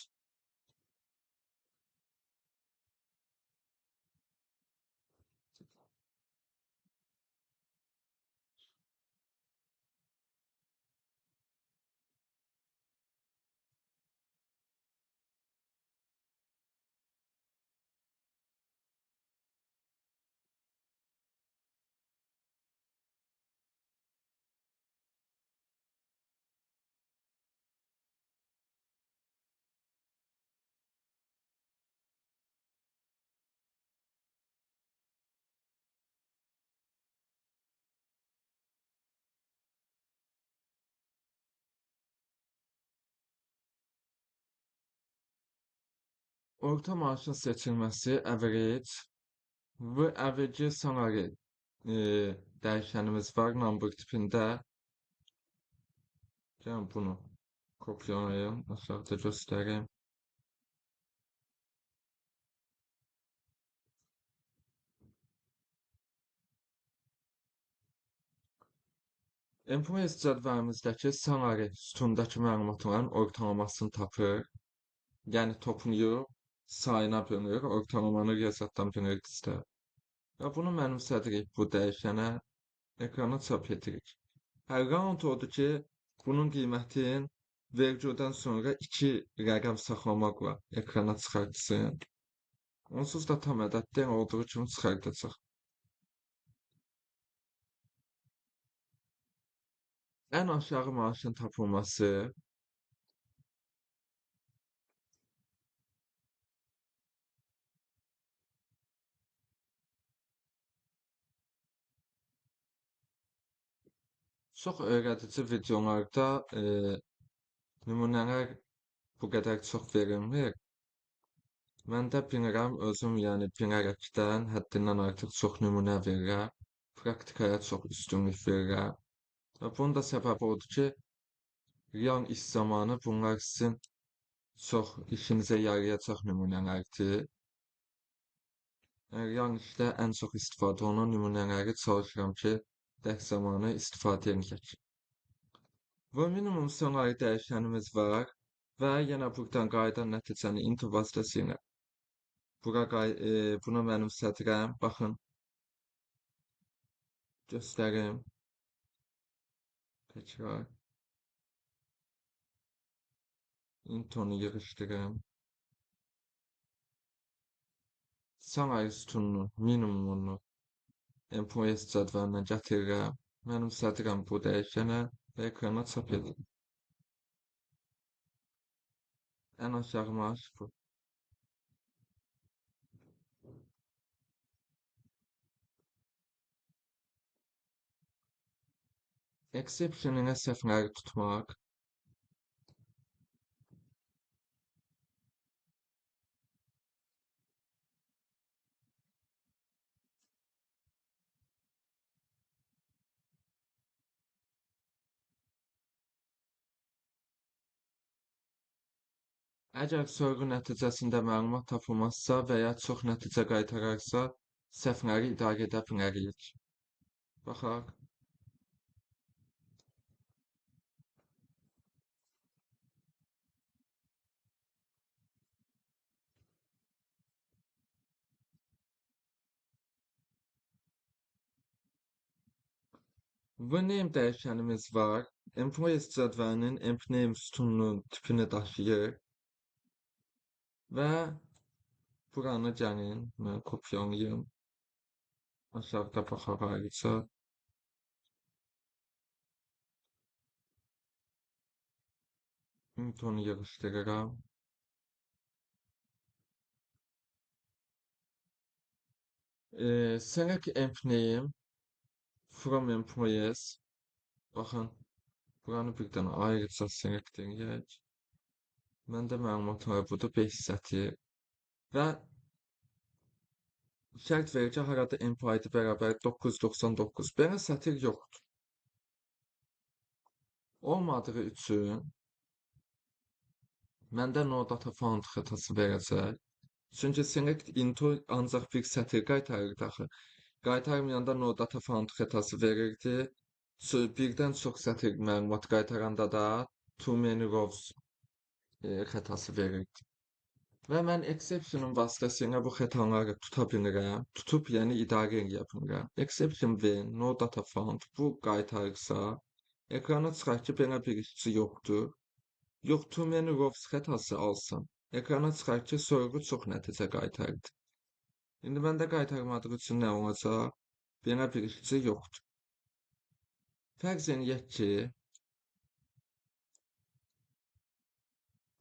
Orta maaşın seçilməsi average. Bu average salary e, dəyişənimiz var number tipində. Gəlin bunu kopyalayım, aşağıda göstəreyim. Employees cədvəlimizdəki salary sütundakı məlumatların ortalamasını tapır. Yəni toplayıb sayına bölür, ortalamanı riyaziyyatdan bölürük istər. Və bunu mənimsədirik bu dəyişənə, ekrana çap edirik. Hər round odur ki, bunun qiymətin vergüdən sonra 2 rəqəm saxlamaqla ekrana çıxartsın. Onsuz da tam ədəddə olduğu kimi çıxardacaq. Ən aşağı maaşın tapılması çox öyrədici videolarda nümunələr bu qədər çox verilmir. Mən də bilirəm, özüm yəni bilərəkdən həddindən artıq çox nümunə verirəm. Praktikaya çox üstünlük verirəm. Və bunun da səbəbi odur ki, real iş zamanı bunlar sizin çox işinizə yarayacaq nümunələrdir. Real işdə ən çox istifadə olunan nümunələri çalışıram ki, dərs zamanı istifadə edək. Və minimum salary dəyişənimiz var və yenə buradan qayıdan nəticəni int vasitəsilə buna mənimsədirəm. Baxın, göstərim. Təkrar. Int onu yığışdırım. Salary sütununun minimumunu employees cədvəlinə gətirirəm. Mənimsədirəm bu dəyişənə və ekrana çap edirəm. Ən aşağı maaş bu. Exceptioninə səhvləri tutmaq. Əgər sorğu nəticəsində məlumat tapılmazsa və ya çox nəticə qaytararsa, səhvləri idarə edə bilərik. Baxaq. Və name dəyişənimiz var. Employees cədvəlinin empname sütununun tipini daşıyır. Və buranı gəlin, mən kopyalayım. Aşağıda baxaq ayrıca. Onu yığışdırıram. Select empname from employees. Baxın, buranı birdən ayrıca select edək. Məndə məlumat var, budur 5 sətir. Və şərt verir ki, harada imp ID bərabər 999. Belə sətir yoxdur. Olmadığı üçün məndə no data found xətası verəcək. Çünki select into ancaq bir sətir qaytarır daxı. Qaytarmayanda no data found xətası verirdi. Birdən çox sətr məlumat qaytaranda da too many rows xətası verirdi. Və mən exception'un vasitəsilə bu xətaları tuta bilirəm. Tutub, yəni idarə eləyə bilirəm. Exception when no data found bu qaytarırsa, ekrana çıxar ki, belə bir işçi yoxdur. Yox, too many rows xətası alsın. Ekrana çıxar ki, sorğu çox nəticə qaytardı. İndi məndə qaytarmadığı üçün nə olacaq? Belə bir işçi yoxdur. Fərz eləyək ki,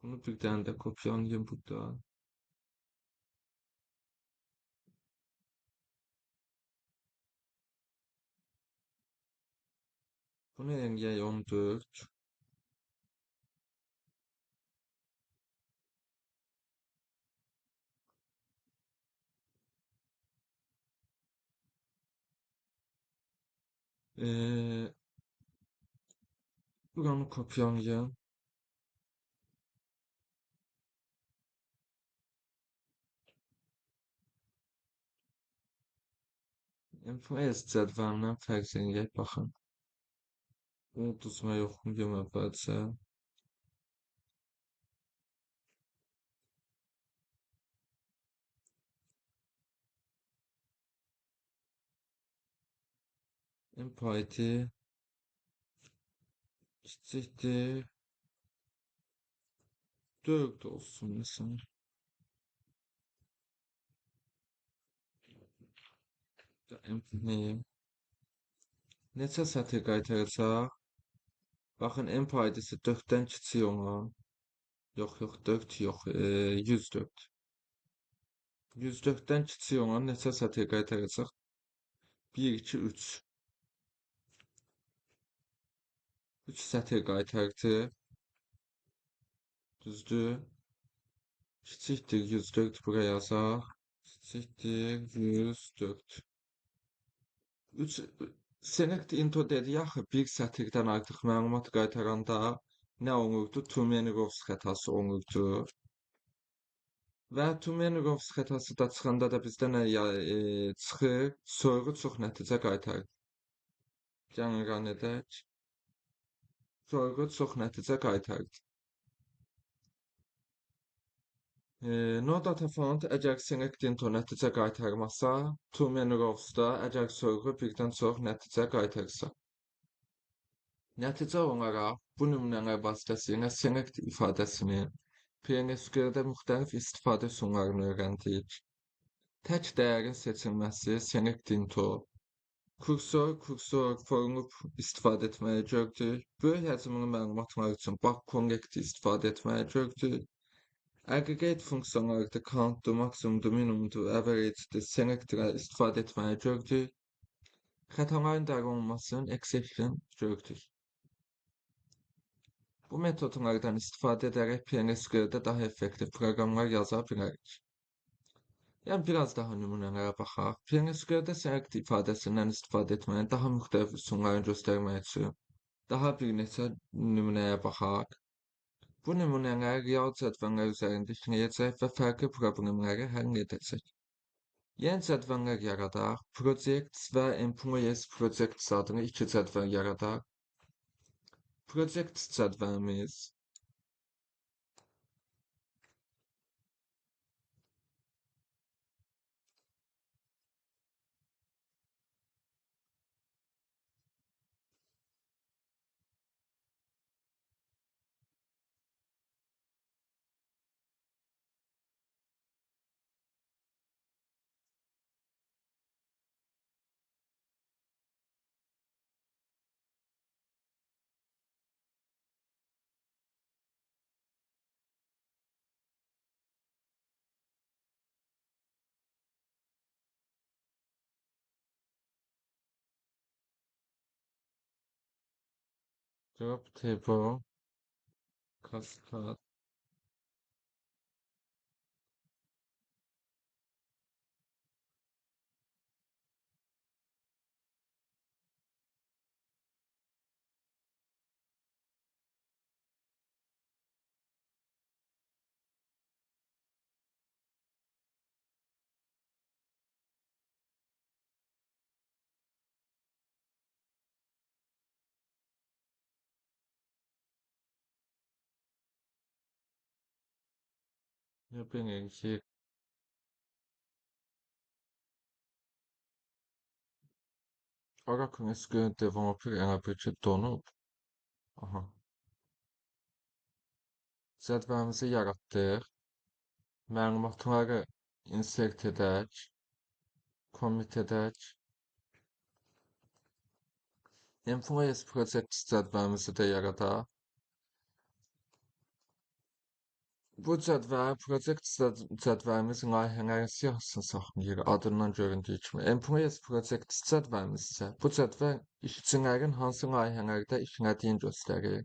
bunu bir dənə də kopyalayayım burada. Bunu eləyək 14. Buranı kopyalayayım. Info-S cədvəlindən fərq eləyək, baxın. Unutma yoxmu görmə əvvəlcə. Info ID kiçikdir 4 olsun məsələn. Info name neçə sətr qaytaracaq? Baxın, info ID-si 4-dən kiçik olan. Yox, 4 yox, 104. 104-dən kiçik olan neçə sətr qaytaracaq? 1, 2, 3. 3 sətr qaytardı. Düzdür. Kiçikdir 104 bura yazaq. Kiçikdir 104. 3 select into dedi axı bir sətirdən artıq məlumat qaytaranda nə olurdu? Too many rows xətası olurdu. Və too many rows xətası da çıxanda da bizdə nə çıxır? Sorğu çox nəticə qaytarır. Gəlin run edək. Sorğu çox nəticə qaytarır. No data found əgər select into nəticə qaytarmasa, too many rows-da əgər sorğu birdən çox nəticə qaytarsa. Nəticə olaraq bu nümunələr vasitəsilə select ifadəsinin PNSQL-də müxtəlif istifadə üsullarını öyrəndik. Tək dəyərin seçilməsi select into, kursor formu istifadə etməyi gördük. Böyük həcmli məlumatlar üçün back connect istifadə etməyi gördük. Aggregate funksiyalarda count'dur, maksimumdur, minimumdur, average'dir, select'lə istifadə etməyi gördük. Xətaların idarə olunmasının exception gördük. Bu metodlardan istifadə edərək PNSQL-də daha effektiv proqramlar yaza bilərik. Yəni, biraz daha nümunələrə baxaq. PNSQL-də select ifadəsindən istifadə etməyin daha müxtəlif üsullarını göstərmək üçün daha bir neçə nümunəyə baxaq. Bu nümunələr real cədvəllər üzərində işləyəcək və fərqli problemləri həll edəcək. Yeni cədvəllər yaradaq. Projects və Employees Projects adını 2 cədvəl yaradaq. Projects cədvəlimiz Drop Table Cascade Jag bringe ki Aga eski developper NLP'ci donup. Aha. Cədvəlimizi yaratdıq. Məlumatları insert edək, commit edək. Employees project cədvəlimizi də yaradaq. Bu project cədvəlimiz layihələrin siyahısını saxlayır, adından göründüyü kimi. Employees project cədvəlimiz isə bu cədvəl işçilərin hansı layihələrdə işlədiyini göstərir.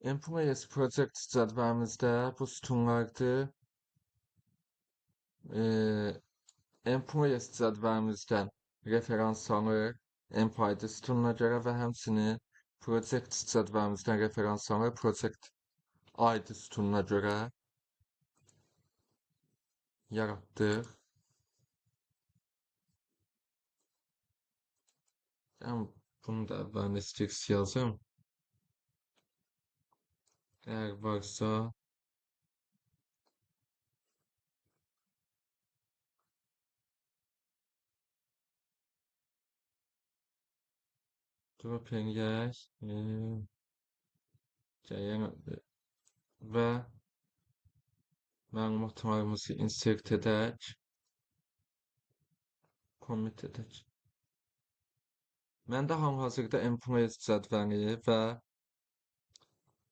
Employees project cədvəlimizdə bu sütunlardır. Employees cədvəlimizdən referans alır, employee sütununa görə və həmçinin project cədvəlimizdən referans alır, project ID sütununa görə yaratdıq. Yəni bunu da əvvəlində sticks yazım. Əgər varsa drop eləyək və məlumatlarımızı insert edək, commit edək. Məndə hal-hazırda employees cədvəli və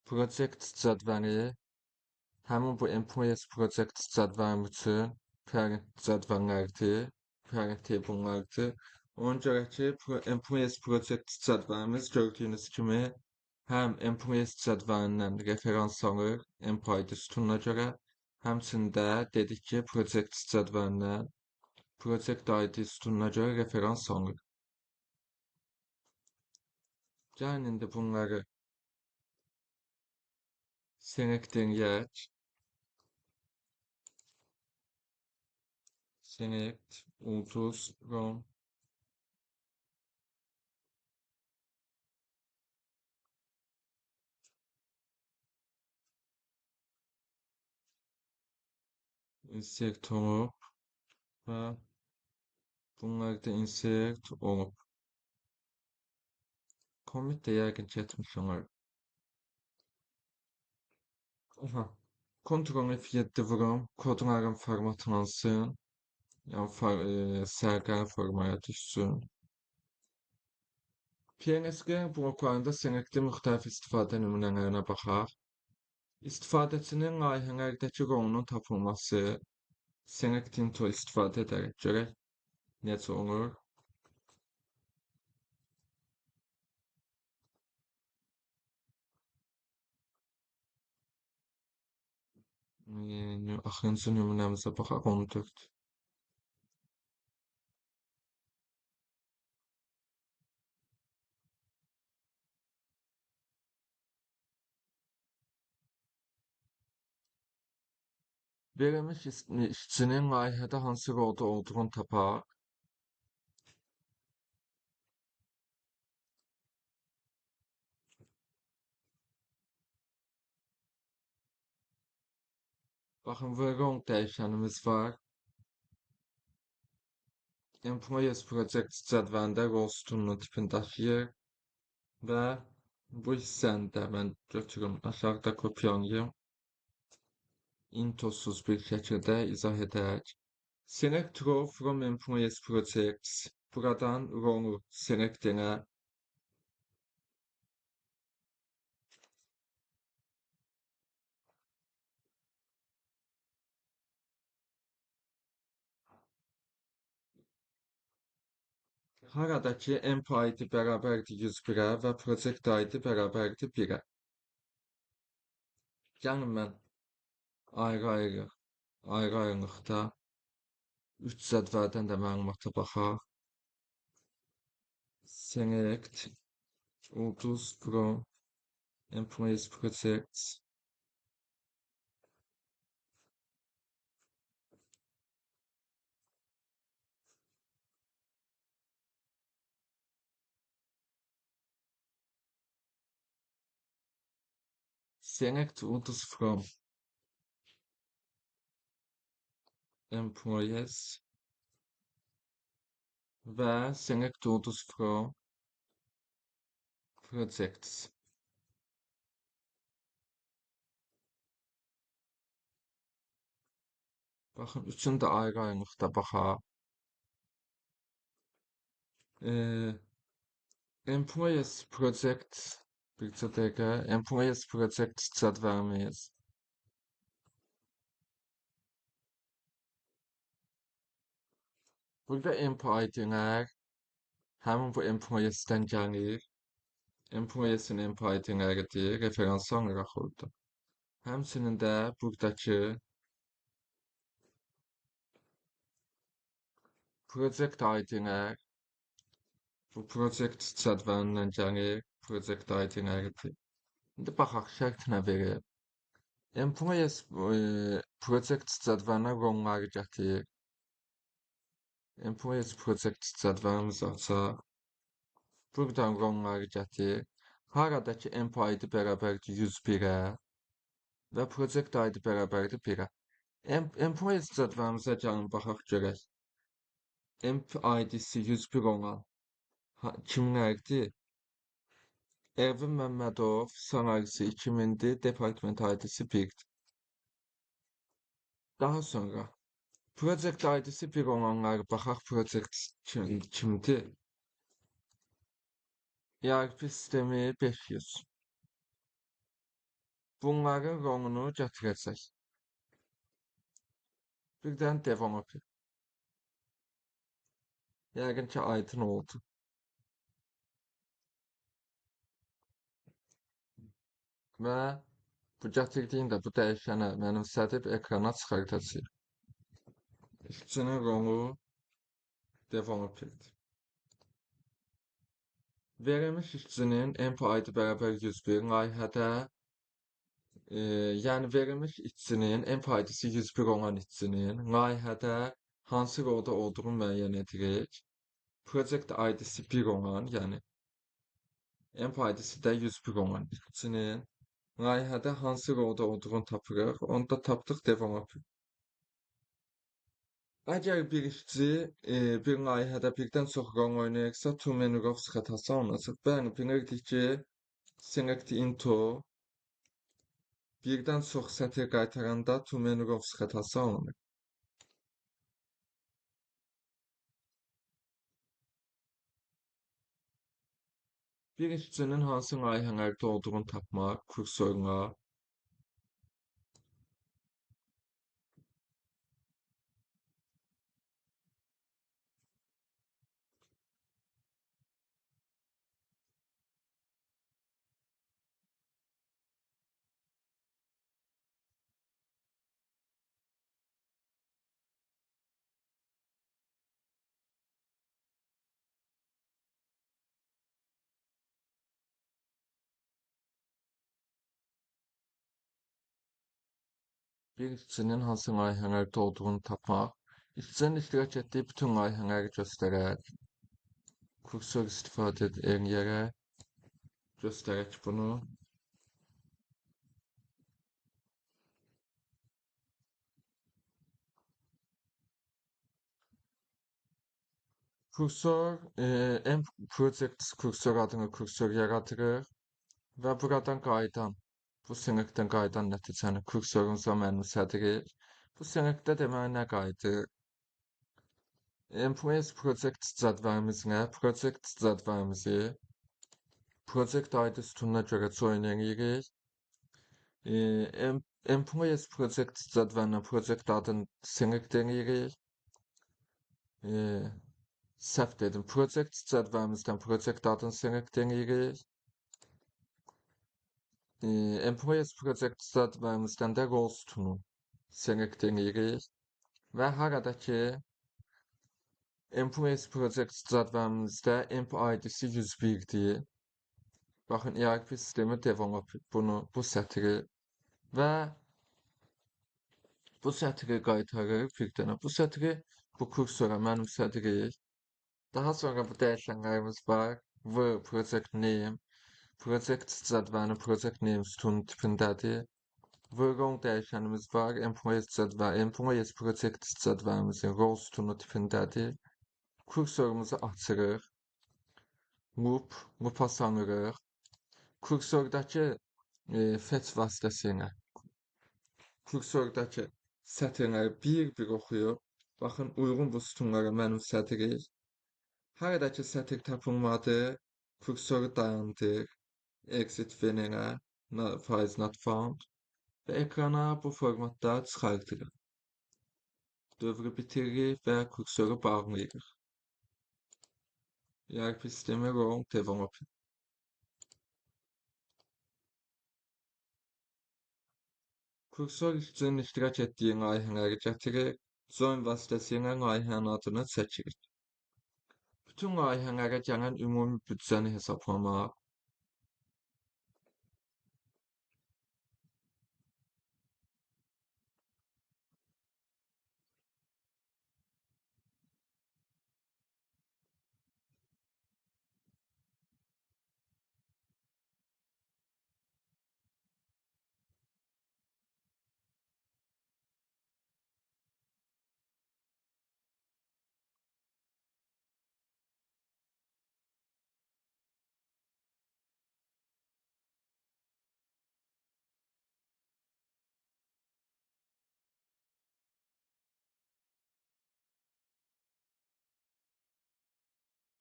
project cədvəli həmin bu employees project cədvəlim üçün parent cədvəllərdir, parent bunlardır. Ona görə ki, employees project cədvəlimiz gördüyünüz kimi həm employees cədvəlindən referans alır, employee sütununa görə, həmçində dedik ki, project cədvəlindən project ID sütununa görə referans alır. Gəlin indi bunları select eləyək. Select, ulduz, from. Insert olub və bunları da insert olub. Commit də yəqin ki etmiş olar. Aha. Ctrl F7 vurum, kodların formatlansın. Yəni sərgəli formaya düşsün. PNSG bloklarında select'in müxtəlif istifadə nümunələrinə baxaq. İstifadəçinin layihələrdəki rolunun tapılması select into istifadə edərək görək necə olur. Axırıncı nümunəmizə baxaq, 14. Verilmiş işçinin layihədə hansı rolda olduğunu tapaq. Baxın, role dəyişənimiz var. Employees project cədvəlində rol sütununun tipini daşıyır və bu hissəni də mən götürüm, aşağıda kopyalayım. Intosuz bir şəkildə izah edək. Select row from employees projects. Buradan rolu select elə. Haradaki Empo ID beraberdi 101'e ve Project ID beraberdi 1'e. Gəlin mən ayrı-ayrı, ayrı-ayrılıqda 3 cədvəldən də məlumata baxaq. Select, Ulduz Pro, Employees Projects. Select Ulduz from Employees ve Select Ulduz from Projects. Baxın, üçün də ayrı-ayrılıqda baxaq. Employees Project bir dəqiqə, Employees Project cədvəlimiz. Burada Empo ID'lər həmin bu Employees'dən gəlir. Employees'in Empo ID'ləridir, referans alırıq orada. Həmçinin də buradakı Project ID'lər bu Project cədvəlindən gəlir, Project ID'ləridir. İndi baxaq şərt nə verir. Employees Project cədvəlinə ronları gətir. Employees Project cədvəlimizi açaq. Buradan ronları gətir. Haradakı Empo ID bərabərdir 101'ə və Project ID bərabərdir 1'ə. Employees cədvəlimizə gəlin baxaq görək. Emp ID'si 101 olan kimlərdir? Ervin Məmmədov, sanayisi 2000'dir, department ID'si 1'dir. Daha sonra Project ID'si 1 olanları baxaq, Project kimdir? ERP sistemi 500. Bunların rolunu gətirəcək. Birdən developer. Yəqin ki, aydın oldu. Və bu gətirdiyim də bu dəyişənə mənimsədib ekrana çıxardacaq. İşçinin rolu developerdir. Verilmiş işçinin Empo ID bərabər 101 layihədə yəni verilmiş işçinin Empo ID'si 101 olan işçinin layihədə hansı rolda olduğunu müəyyən edirik. Project ID'si 1 olan, yəni Empo ID'si də 101 olan işçinin layihədə hansı rolda olduğunu tapırıq. Onu da tapdıq developer. Əgər bir işçi bir layihədə birdən çox rol oynayırsa, two many roles xətası alınacaq. Bəli, bilirdik ki, select into birdən çox sətir qaytaranda two many roles xətası alınır. Bir işçinin hansı layihələrdə olduğunu tapmaq kursorla bir işçinin hansı layihələrdə olduğunu tapmaq, işçinin iştirak etdiyi bütün layihələri göstərək. Kursor istifadə edərək göstərək bunu. Kursor, Project kursor adını kursor yaradırıq və buradan qaydan, bu sinəkdən qaydan nəticəni kursorumuza mənimsədirik. Bu sinəkdə deməli nə qaydı? Employees Project cədvəlimizlə Project cədvəlimizi Project ID sütununa görə join edirik. Employees Project cədvəlinə Project adını select edirik. seft dedim. Project stradvamızdan project adını selectleyirik. Employees project stradvamızdan da roles tunu selectleyirik. Ve haradaki Employees project stradvamızda emp ID'si 101'dir. Baxın, ERP sistemi develop bu sətri və bu sətri qaytarırıq bir dənə. Bu sətri bu kursora mənimsədirik. Daha sonra bu dəyişənlərimiz var. Project name, project cədvəni project name sütunu tipindədir. Role dəyişənimiz var. Employees cədvəli, employees project cədvəlimizin role sütunu tipindədir. Kursorumuzu açırıq. Loop'a sanırıq. Kursordakı fetch vasitəsilə kursordakı sətirləri bir-bir oxuyub, baxın, uyğun bu sütunlara mənimsədirik. Haradakı sətir tapılmadı, kursoru dayandır, exit venera, file not found və ekrana bu formatda çıxardırıq. Dövrü bitiririk və kursoru bağlayırıq. ERP sistemi role develop. Kursor üçün iştirak etdiyin layihələri gətirir, join vasitəsilə layihənin adını çəkirik. Bütün layihələrə gələn ümumi büdcəni hesablamaq,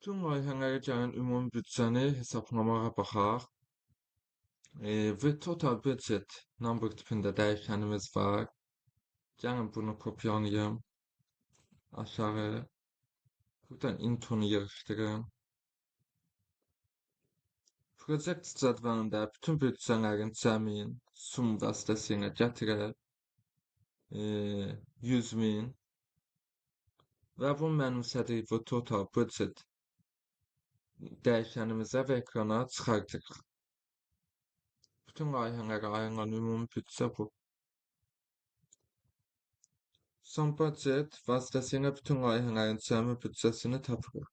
bütün layihələrə gələn ümumi büdcəni hesablamağa baxaq. Və total budget number tipində dəyişənimiz var. Gəlin bunu kopyalayım. Aşağı. Buradan intonu yığışdırın. Project cədvəlində bütün büdcələrin cəmin sum vasitəsilə gətirək. 100.000 və bunu mənimsədik bu total budget dəyişənimizə və ekrana çıxardırıq. Bütün layihələrə ayrılan ümumi büdcə bu. Son budget vasitəsilə bütün layihələrin cəmi büdcəsini tapırıq.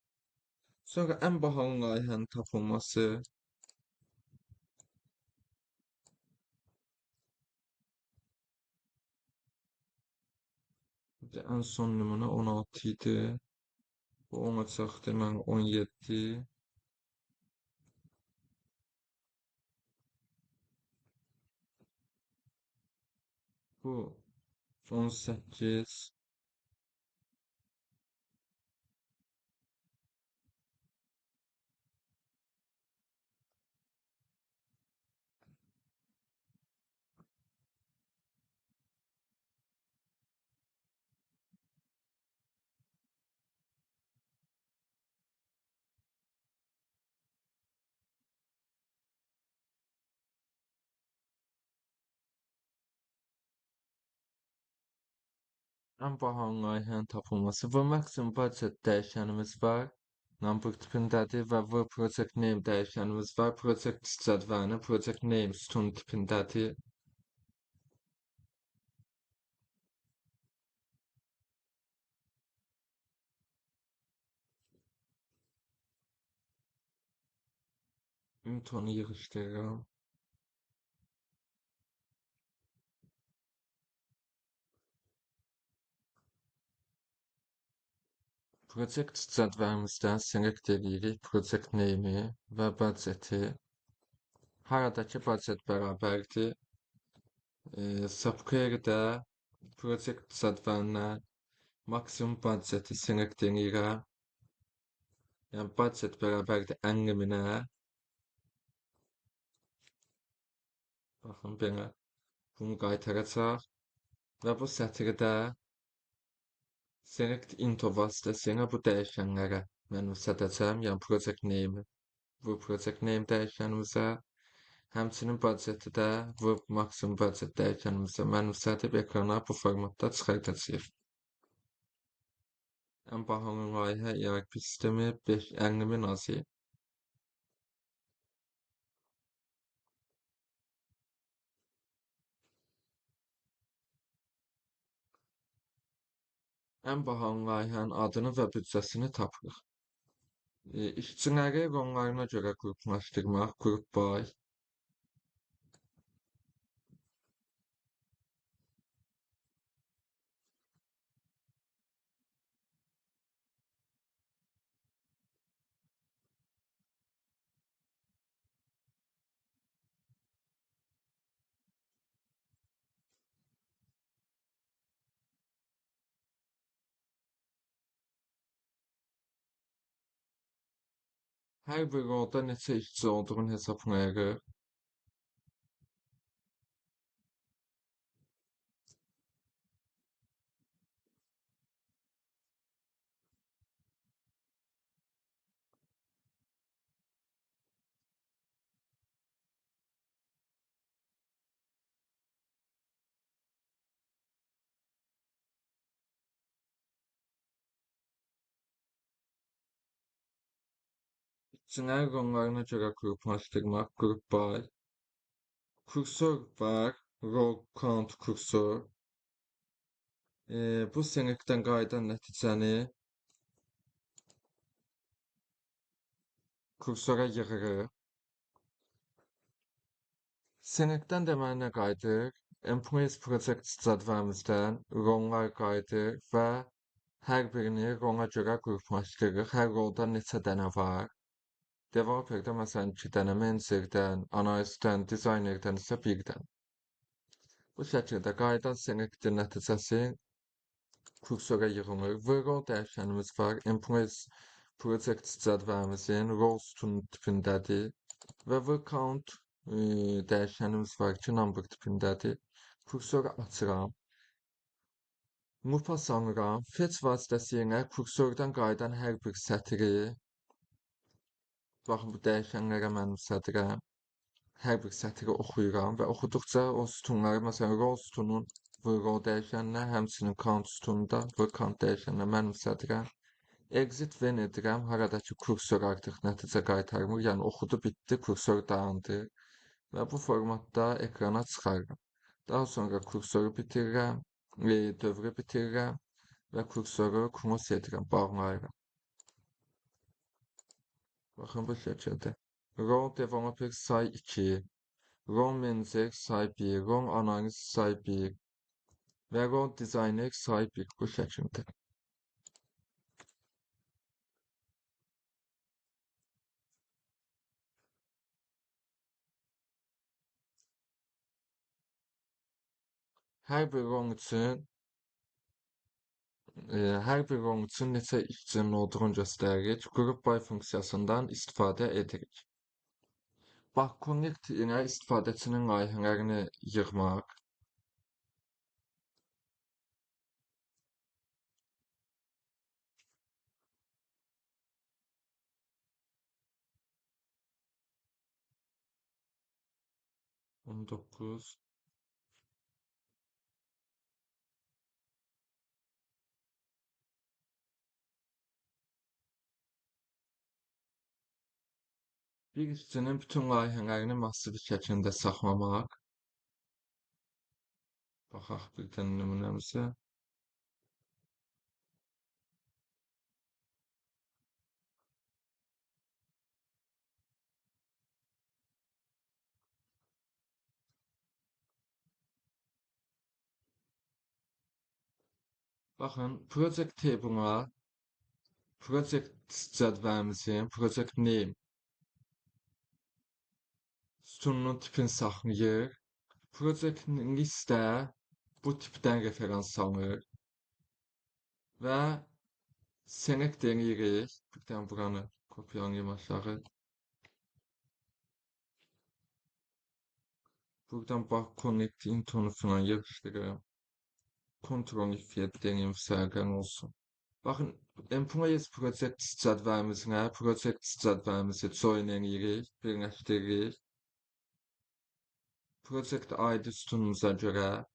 Sonra ən bahalı layihənin tapılması, ən son nümunə 16 idi. Bu olacaqdır, mən 17. Bu 18. Ən bahalı layihənin tapılması və maksimum budget dəyişənimiz var. Number tipindədir və bu project name dəyişənimiz var. Project cədvəlinin project name sütunu tipindədir. Intonu yığışdırıram. Project cədvəlimizdən select edirik project name'i və budget'i. Haradakı budget bərabərdir. Subquery'də project cədvəlinə maksimum budget'i select edirəm. Yəni budget bərabərdir 50.000-ə. Baxın belə. Bunu qaytaracaq. Və bu sətirdə select into vasitəsilə bu dəyişənlərə Mənimsədəcəm, yəni project name-i. Bu project name dəyişənimizə, həmçinin budgeti də bu maksimum budget dəyişənimizə mənimsədib ekrana bu formatda çıxardacağıq. Ən bahalı layihə ERP sistemi 50.000 azı. Ən bahalı layihənin adını və büdcəsini tapırıq. İşçiləri ronlarına görə qruplaşdırmaq, group by. Hər bir rolda neçə işçi olduğunu hesablayırıq. İşçiləri ronlarına görə qruplaşdırmaq, group by. Kursor var, row count kursor. Bu senlikdən qayıdan nəticəni kursora yığırıq. Senlikdən deməli nə qayıdır? Employees Project cədvəlimizdən ronlar qayıdır və hər birini rona görə qruplaşdırırıq. Hər rolda neçə dənə var? Developerdə məsələn 2 dənə, mentordən, analistdən, dizaynerdən isə 1 dənə. Bu şəkildə qayıdan senlikdir nəticəsi kursora yığılır. V-role dəyişənimiz var. Employees Project cədvəlimizin role sütunu tipindədir. Və v-count dəyişənimiz var ki, number tipindədir. Kursoru açıram. Mupa sanıram. Fetch vasitəsilə kursordan qayıdan hər bir sətri, baxın bu dəyişənlərə mənimsədirəm. Hər bir sətri oxuyuram və oxuduqca o sütunları, məsələn, role sütunun v-role dəyişəninə, həmçinin count sütununda v-count dəyişəninə mənimsədirəm. Exit ven edirəm, haradakı kursor artıq nəticə qaytarmır, yəni oxudu, bitdi, kursor dayandı və bu formatda ekrana çıxarıram. Daha sonra kursoru bitirirəm, dövrü bitirirəm və kursoru close edirəm, bağlayıram. Baxın bu şəkildə. Role Developer say 2, Role Manager say 1, Role Analyst say 1 və Role Designer say 1 bu şəkildə. Hər bir rol üçün neçə işçinin olduğunu göstəririk. Group by funksiyasından istifadə edirik. Bax, Connect ilə istifadəçinin layihələrini yığmaq. On dokuz. Bir işçinin bütün layihələrini massiv şəklində saxlamaq. Baxaq bir dənə nümunəmizə. Baxın, project table-a project cədvəlimizin project name sütununun tipini saxlayır. Project listə bu tipdən referans alır və select edirik. Bir dənə buranı kopyalayayım aşağı. Buradan bax connect intonu falan yapıştırıyorum. Ctrl F7 deneyim sərgən olsun. Bakın employees project stadvermesine project stadvermesi joinerik, birleştirir. Project ID sütunumuza göre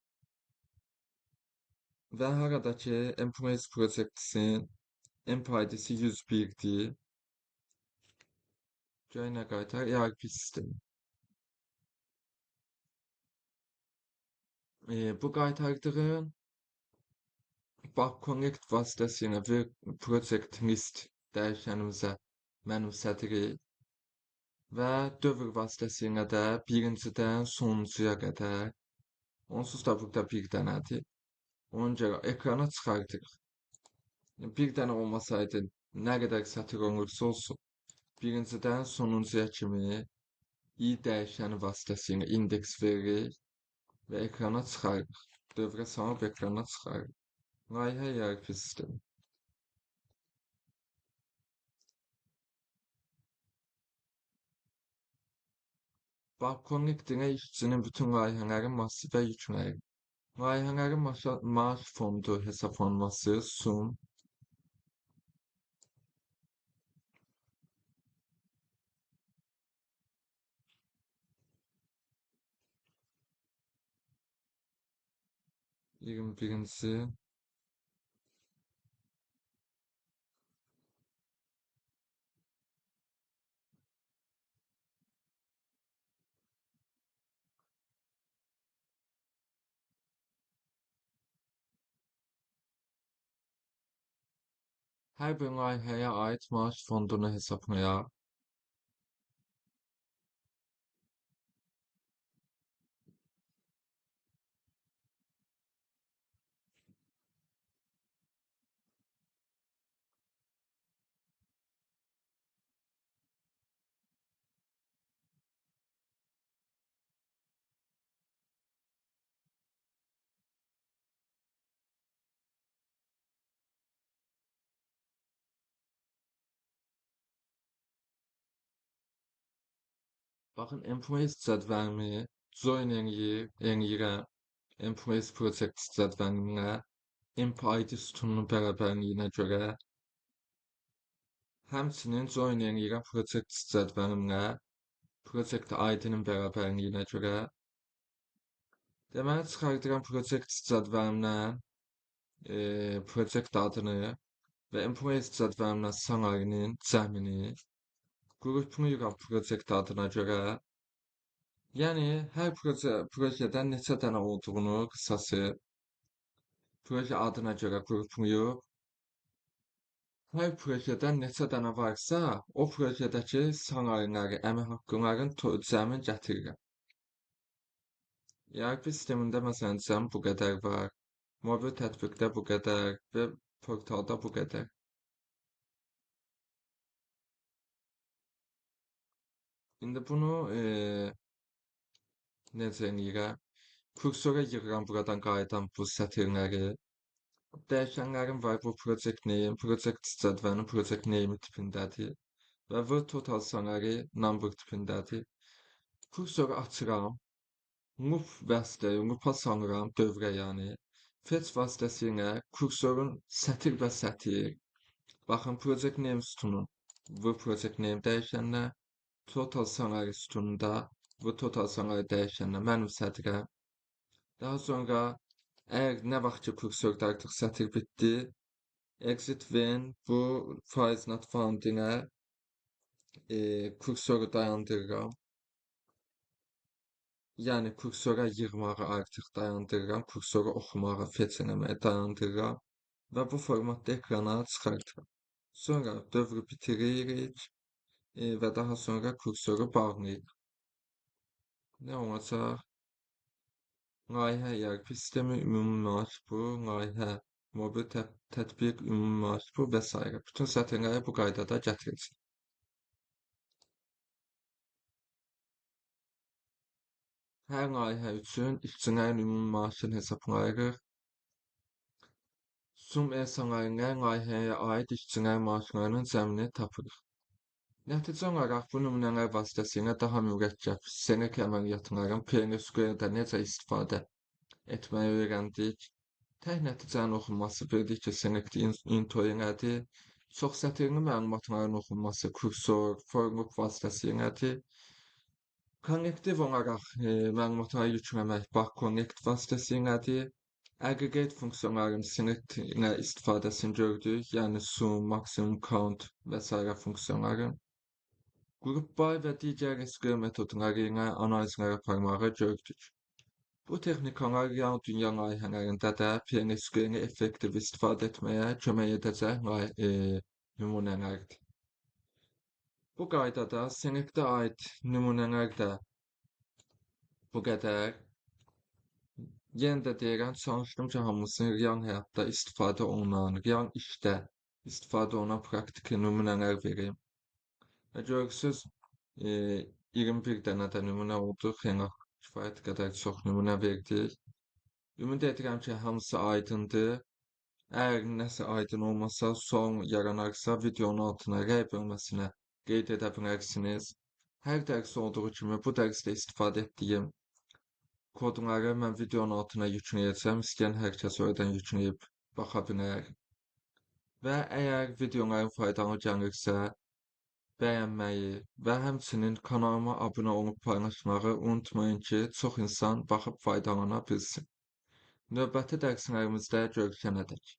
ve haradaki employees project'sin emp ID'si 101'dir. Joiner qaytar ERP sistemi. Bu qaytardığın Bak Connect vasıtasıyla bir project list dəyişənimizə mənimsədirik və dövr vasıtasıyla da birincidən sonuncuya qədər, onsuz da burada bir dənədir. Ona görə ekrana çıxardırıq. Bir dənə olmasaydı, nə qədər sətir olursa olsun, birincidən sonuncuya kimi i dəyişəni vasıtasıyla indeks veririk və ekrana çıxarırıq. Dövrə salıb ekrana çıxarırıq. Layihə ERP sistemi. Bak Connect'ine işçinin bütün layihələrin masifə yükləyirik. Layihələrin maaş fondu hesablanması, sum, birincisi, hər bir layihəyə aid maaş fondunu hesablayaq. Baxın, Employees cədvəlini join eləyirəm. Employees Project cədvəlinə Emp ID sütununun bərabərliyinə görə həmçinin join eləyirəm Project cədvəlimlə Project ID-nin bərabərliyinə görə. Deməli, çıxardıram Project cədvəlimdən Project adını və Employees cədvəlimlə salary'nin cəmini qruplayıram Project adına görə. Yəni, hər projədə neçə dənə olduğunu qısası proje adına görə qruplayıb, hər projədən neçə dənə varsa, o projədəki salaryləri, əmək haqqıların cəmin gətirirəm. ERP sistemində məsələn cəm bu qədər var, mobil tətbiqdə bu qədər və portalda bu qədər. İndi bunu necə eləyirəm? Kursora yığıram buradan qayıdan bu sətirləri. Dəyişənlərim var. Bu project name, project cədvəlinin project name tipindədir. Və bu total salary number tipindədir. Kursoru açıram. Loop vasitəsi, loopa salıram dövrə yəni. Fetch vasitəsilə kursorun sətir və sətir. Baxın, project name sütunu. Bu project name dəyişəninə. Total salary sütununda bu total salary dəyişəninə mənimsədirəm. Daha sonra əgər nə vaxt ki kursorda artıq sətir bitdi, exit when bu faiz not found-inə kursoru dayandırıram. Yəni kursora yığmağı artıq dayandırıram, kursoru oxumağı, fetch eləməyi dayandırıram və bu formatda ekrana çıxartıram. Sonra dövrü bitiririk və daha sonra kursoru bağlayırıq. Nə olacaq? Layihə ERP sistemi, ümumi maaş bu, layihə, mobil tətbiq, ümumi maaş bu və s. Bütün sətirləri bu qaydada gətirəcək. Hər layihə üçün işçilərin ümumi maaşını hesablayırıq. Sum salarylə layihəyə aid işçilərin maaşlarının cəmini tapırıq. Nəticə olaraq bu nümunələr vasitəsilə daha mürəkkəb serik əməliyyatların PLSQL-də necə istifadə etməyi öyrəndik. Təhnəticənin oxunması bildikcə sinekdə intoyinədi, çox sətirli məlumatların oxunması kursor, formuq vasitəsilədir. Konnektiv olaraq məlumatları yükləmək bax konnekt vasitəsilədir. Aggregate funksiyonların sineklə istifadəsini gördük, yəni sum, maksimum count və sairə funksiyonları. Qrup bay və digər SQL metodları ilə analizlər aparmağı gördük. Bu texnikalar real dünya layihələrində də PNSQL-i effektiv istifadə etməyə kömək edəcək nümunələrdir. Bu qaydada sinekdə aid nümunələr də bu qədər. Yenə də deyirəm, çalışdım ki, hamısını real həyatda istifadə olunan, real işdə istifadə olunan praktiki nümunələr verim. Və görürsünüz, 21 dənə də nümunə oldu, xeyli kifayət qədər çox nümunə verdik. Ümid edirəm ki, hamısı aydındır. Əgər nəsə aydın olmasa, sual yaranarsa videonun altına rəy bölməsinə qeyd edə bilərsiniz. Hər dərs olduğu kimi bu dərsdə istifadə etdiyim kodları mən videonun altına yükləyəcəm. İstəyən hər kəs oradan yükləyib baxa bilər. Və əgər videoların faydalı gəlirsə, bəyənməyi və həmçinin kanalıma abunə olub paylaşmağı unutmayın ki, çox insan baxıb faydalana bilsin. Növbəti dərslərimizdə görüşənədək.